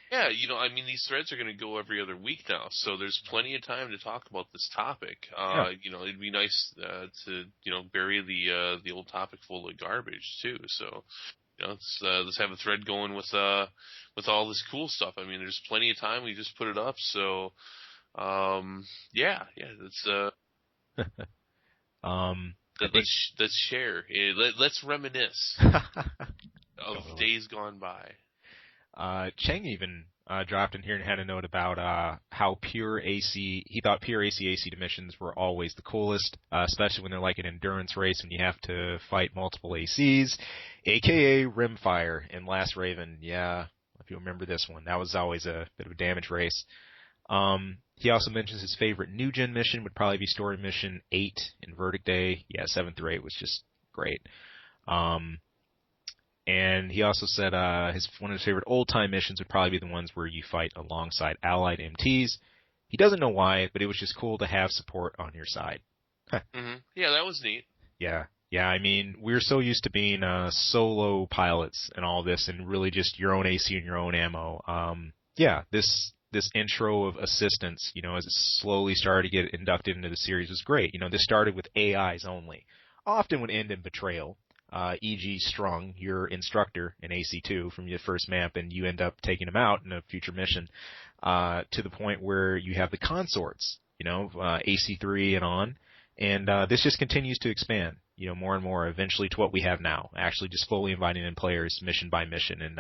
yeah, these threads are going to go every other week now, so there's plenty of time to talk about this topic. Yeah. It'd be nice to bury the old topic full of garbage too. So, let's have a thread going with all this cool stuff. I mean, there's plenty of time. We just put it up, so that's let's share. Let's reminisce of days gone by. Cheng even dropped in here and had a note about how he thought pure AC missions were always the coolest, especially when they're like an endurance race when you have to fight multiple ACs, aka Rimfire in Last Raven. Yeah, if you remember this one, that was always a bit of a damage race. He also mentions his favorite new gen mission would probably be Story Mission 8 in Verdict Day. Yeah, 7 through 8 was just great. And he also said one of his favorite old-time missions would probably be the ones where you fight alongside allied MTs. He doesn't know why, but it was just cool to have support on your side. Mm-hmm. Yeah, that was neat. Yeah. I mean, we're so used to being solo pilots and all this, and really just your own AC and your own ammo. This intro of assistance, as it slowly started to get inducted into the series was great. This started with AIs only. Often would end in betrayal. E.g. Strung, your instructor in AC2 from your first map, and you end up taking him out in a future mission, to the point where you have the consorts, AC3 and on, and this just continues to expand. more and more eventually to what we have now, actually just fully inviting in players mission by mission and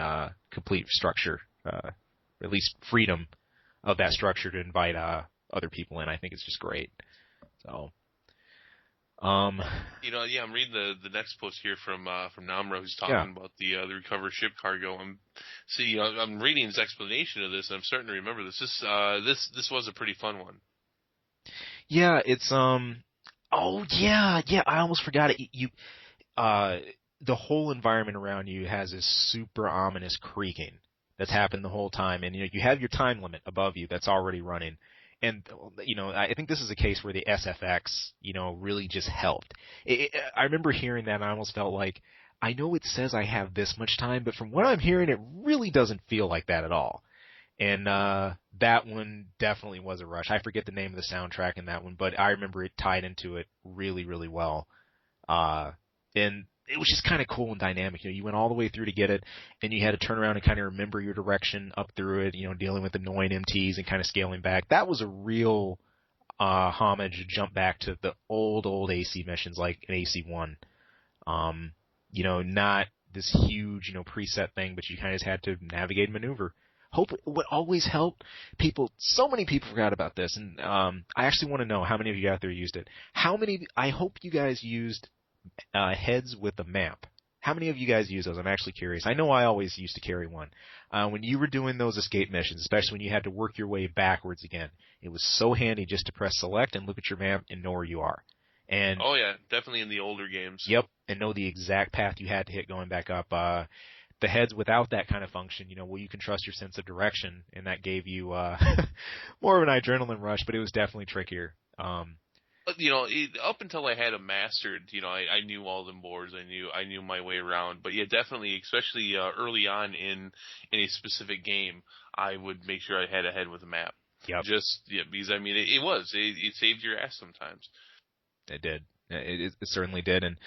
complete structure, at least freedom of that structure to invite other people in. I think it's just great. So, I'm reading the next post here from Namra, who's talking about the recover ship cargo. I'm reading his explanation of this, and I'm starting to remember this. This was a pretty fun one. Yeah, it's I almost forgot it. The whole environment around you has this super ominous creaking that's happened the whole time, and you have your time limit above you that's already running. And I think this is a case where the SFX really just helped. I remember hearing that, and I almost felt like, I know it says I have this much time, but from what I'm hearing, it really doesn't feel like that at all. And that one definitely was a rush. I forget the name of the soundtrack in that one, but I remember it tied into it really, really well. And it was just kind of cool and dynamic. You went all the way through to get it, and you had to turn around and kind of remember your direction up through it, dealing with annoying MTs and kind of scaling back. That was a real homage, jump back to the old AC missions like in AC1. Not this huge, preset thing, but you kind of just had to navigate and maneuver. What always helped people, so many people forgot about this, and I actually want to know how many of you out there used it. I hope you guys used heads with a map. How many of you guys use those? I'm actually curious. I know I always used to carry one. When you were doing those escape missions, especially when you had to work your way backwards again, it was so handy just to press select and look at your map and know where you are. And oh yeah, definitely in the older games. Yep, and know the exact path you had to hit going back up. The heads without that kind of function, you can trust your sense of direction, and that gave you more of an adrenaline rush, but it was definitely trickier. Up until I had them mastered, I knew all them boards. I knew my way around. But yeah, definitely, especially early on in a specific game, I would make sure I had a head with a map. Yep. Because it saved your ass sometimes. It did. It certainly did. And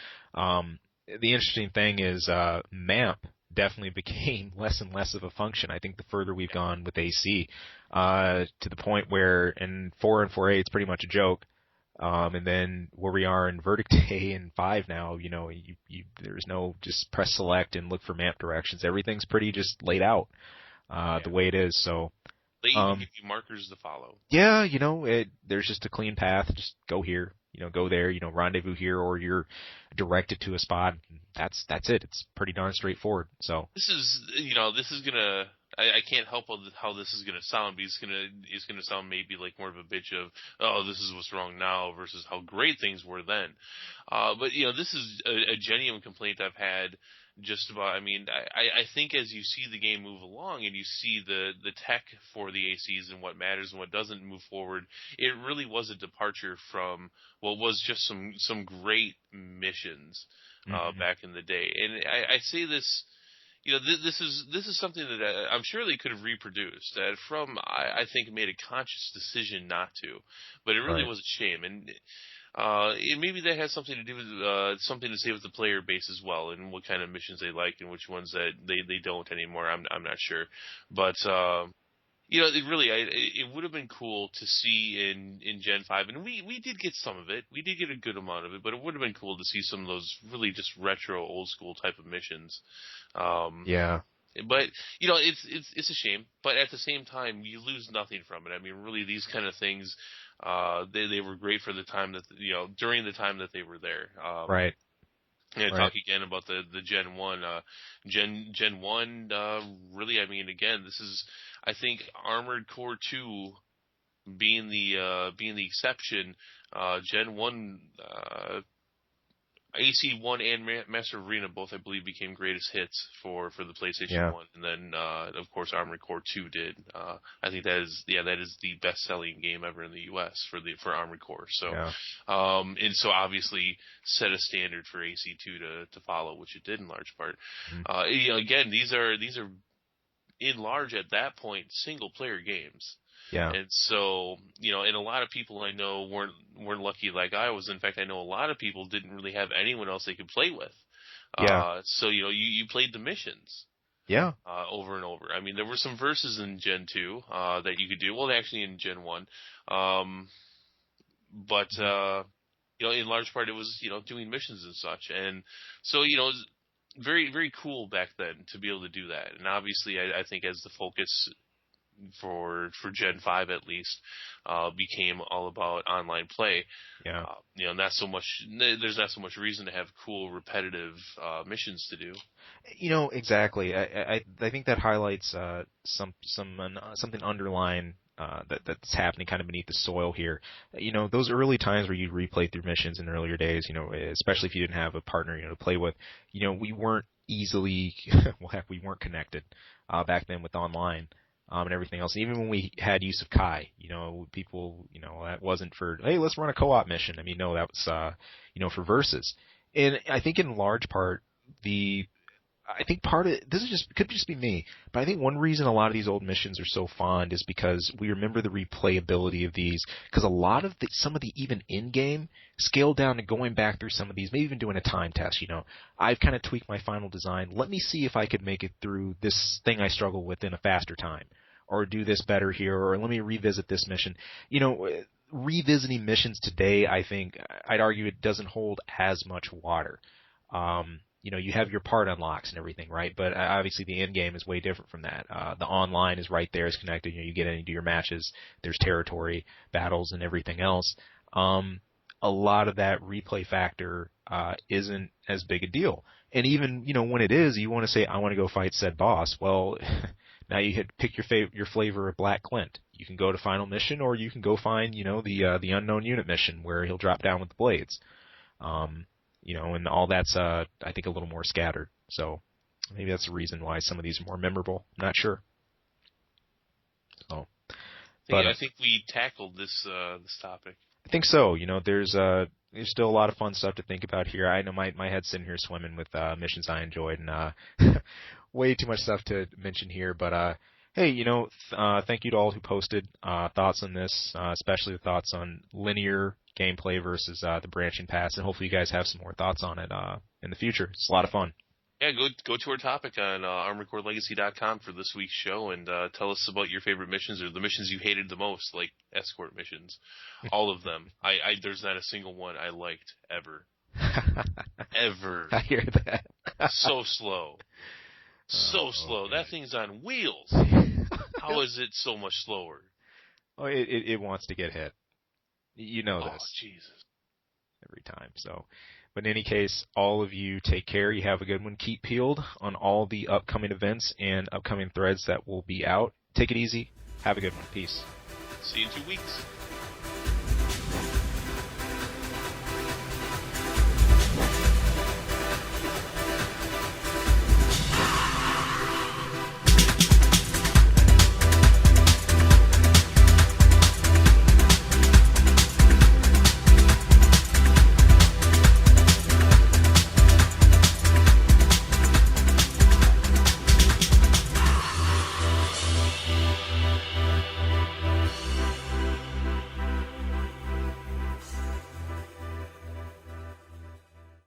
the interesting thing is, map definitely became less and less of a function. I think the further we've gone with AC, to the point where in 4 and 4A it's pretty much a joke. And then where we are in Verdict A and 5 now, there's no just press select and look for map directions. Everything's pretty just laid out, the way it is. So, they even give you markers to follow. Yeah, there's just a clean path. Just go here, go there, rendezvous here, or you're directed to a spot. That's it. It's pretty darn straightforward. So this is gonna. I can't help how this is gonna sound, but it's gonna sound maybe like more of a bitch of, oh, this is what's wrong now versus how great things were then. But this is a genuine complaint I've had. Just about, I think as you see the game move along and you see the tech for the ACs and what matters and what doesn't move forward, it really was a departure from what was just some great missions back in the day. And I say this, this is something that I'm sure they could have reproduced. I think made a conscious decision not to, but it really was a shame. And maybe that has something to do with something to say with the player base as well, and what kind of missions they like and which ones that they don't anymore. I'm not sure, but it would have been cool to see in Gen 5, and we did get some of it. We did get a good amount of it, but it would have been cool to see some of those really just retro, old school type of missions. Yeah. But it's a shame. But at the same time, you lose nothing from it. Really, these kind of things, they were great for the time that during the time that they were there. Right. And talk again about the Gen 1. Gen 1, really, again, this is, I think, Armored Core 2 being the exception. Gen 1, AC1 and Master Arena both, I believe, became greatest hits for the PlayStation 1, and then of course Armored Core 2 did. I think that is the best selling game ever in the US for Armored Core. So and so obviously set a standard for AC2 to follow, which it did in large part. Again, these are in large at that point single player games. Yeah. And so, and a lot of people I know weren't lucky like I was. In fact, I know a lot of people didn't really have anyone else they could play with. So, you played the missions. Yeah. Over and over. There were some verses in Gen 2 that you could do. Well, actually in Gen 1. But in large part it was, doing missions and such. And so, it was very, very cool back then to be able to do that. And obviously, I think as the focus for Gen 5 at least became all about online play. Yeah. Not so much. There's not so much reason to have cool repetitive missions to do. Exactly. I think that highlights something underlying that's happening kind of beneath the soil here. Those early times where you replay through missions in earlier days, especially if you didn't have a partner, to play with, we weren't easily, well, heck, we weren't connected back then with online. And everything else. Even when we had use of Kai, people, that wasn't for, hey, let's run a co-op mission. I mean, no, that was, for versus. And I think in large part, I think part of this could just be me, but I think one reason a lot of these old missions are so fond is because we remember the replayability of these. Because a lot of some of the even in-game scaled down to going back through some of these, maybe even doing a time test. I've kind of tweaked my final design. Let me see if I could make it through this thing I struggle with in a faster time, or do this better here, or let me revisit this mission. Revisiting missions today, I think I'd argue it doesn't hold as much water. You have your part unlocks and everything, right? But obviously the end game is way different from that. The online is right there, is connected. You get into your matches. There's territory battles and everything else. A lot of that replay factor isn't as big a deal. And even when it is, you want to say, I want to go fight said boss. Well, now you could pick your flavor of Black Clint. You can go to final mission, or you can go find the unknown unit mission where he'll drop down with the blades. And all that's, I think, a little more scattered. So maybe that's the reason why some of these are more memorable. I'm not sure. So, I think we tackled this topic. I think so. There's still a lot of fun stuff to think about here. I know my head's sitting here swimming with missions I enjoyed, and way too much stuff to mention here. But hey, thank you to all who posted thoughts on this, especially the thoughts on linear gameplay versus the branching paths, and hopefully you guys have some more thoughts on it in the future. It's a lot of fun. Yeah, go to our topic on ArmoredCoreLegacy.com for this week's show, and tell us about your favorite missions or the missions you hated the most, like escort missions. All of them. There's not a single one I liked ever. Ever. I hear that. So slow. So slow. Okay. That thing's on wheels. How is it so much slower? Oh, it wants to get hit. This. Oh, Jesus. Every time. So, but in any case, all of you take care. You have a good one. Keep peeled on all the upcoming events and upcoming threads that will be out. Take it easy. Have a good one. Peace. See you in 2 weeks.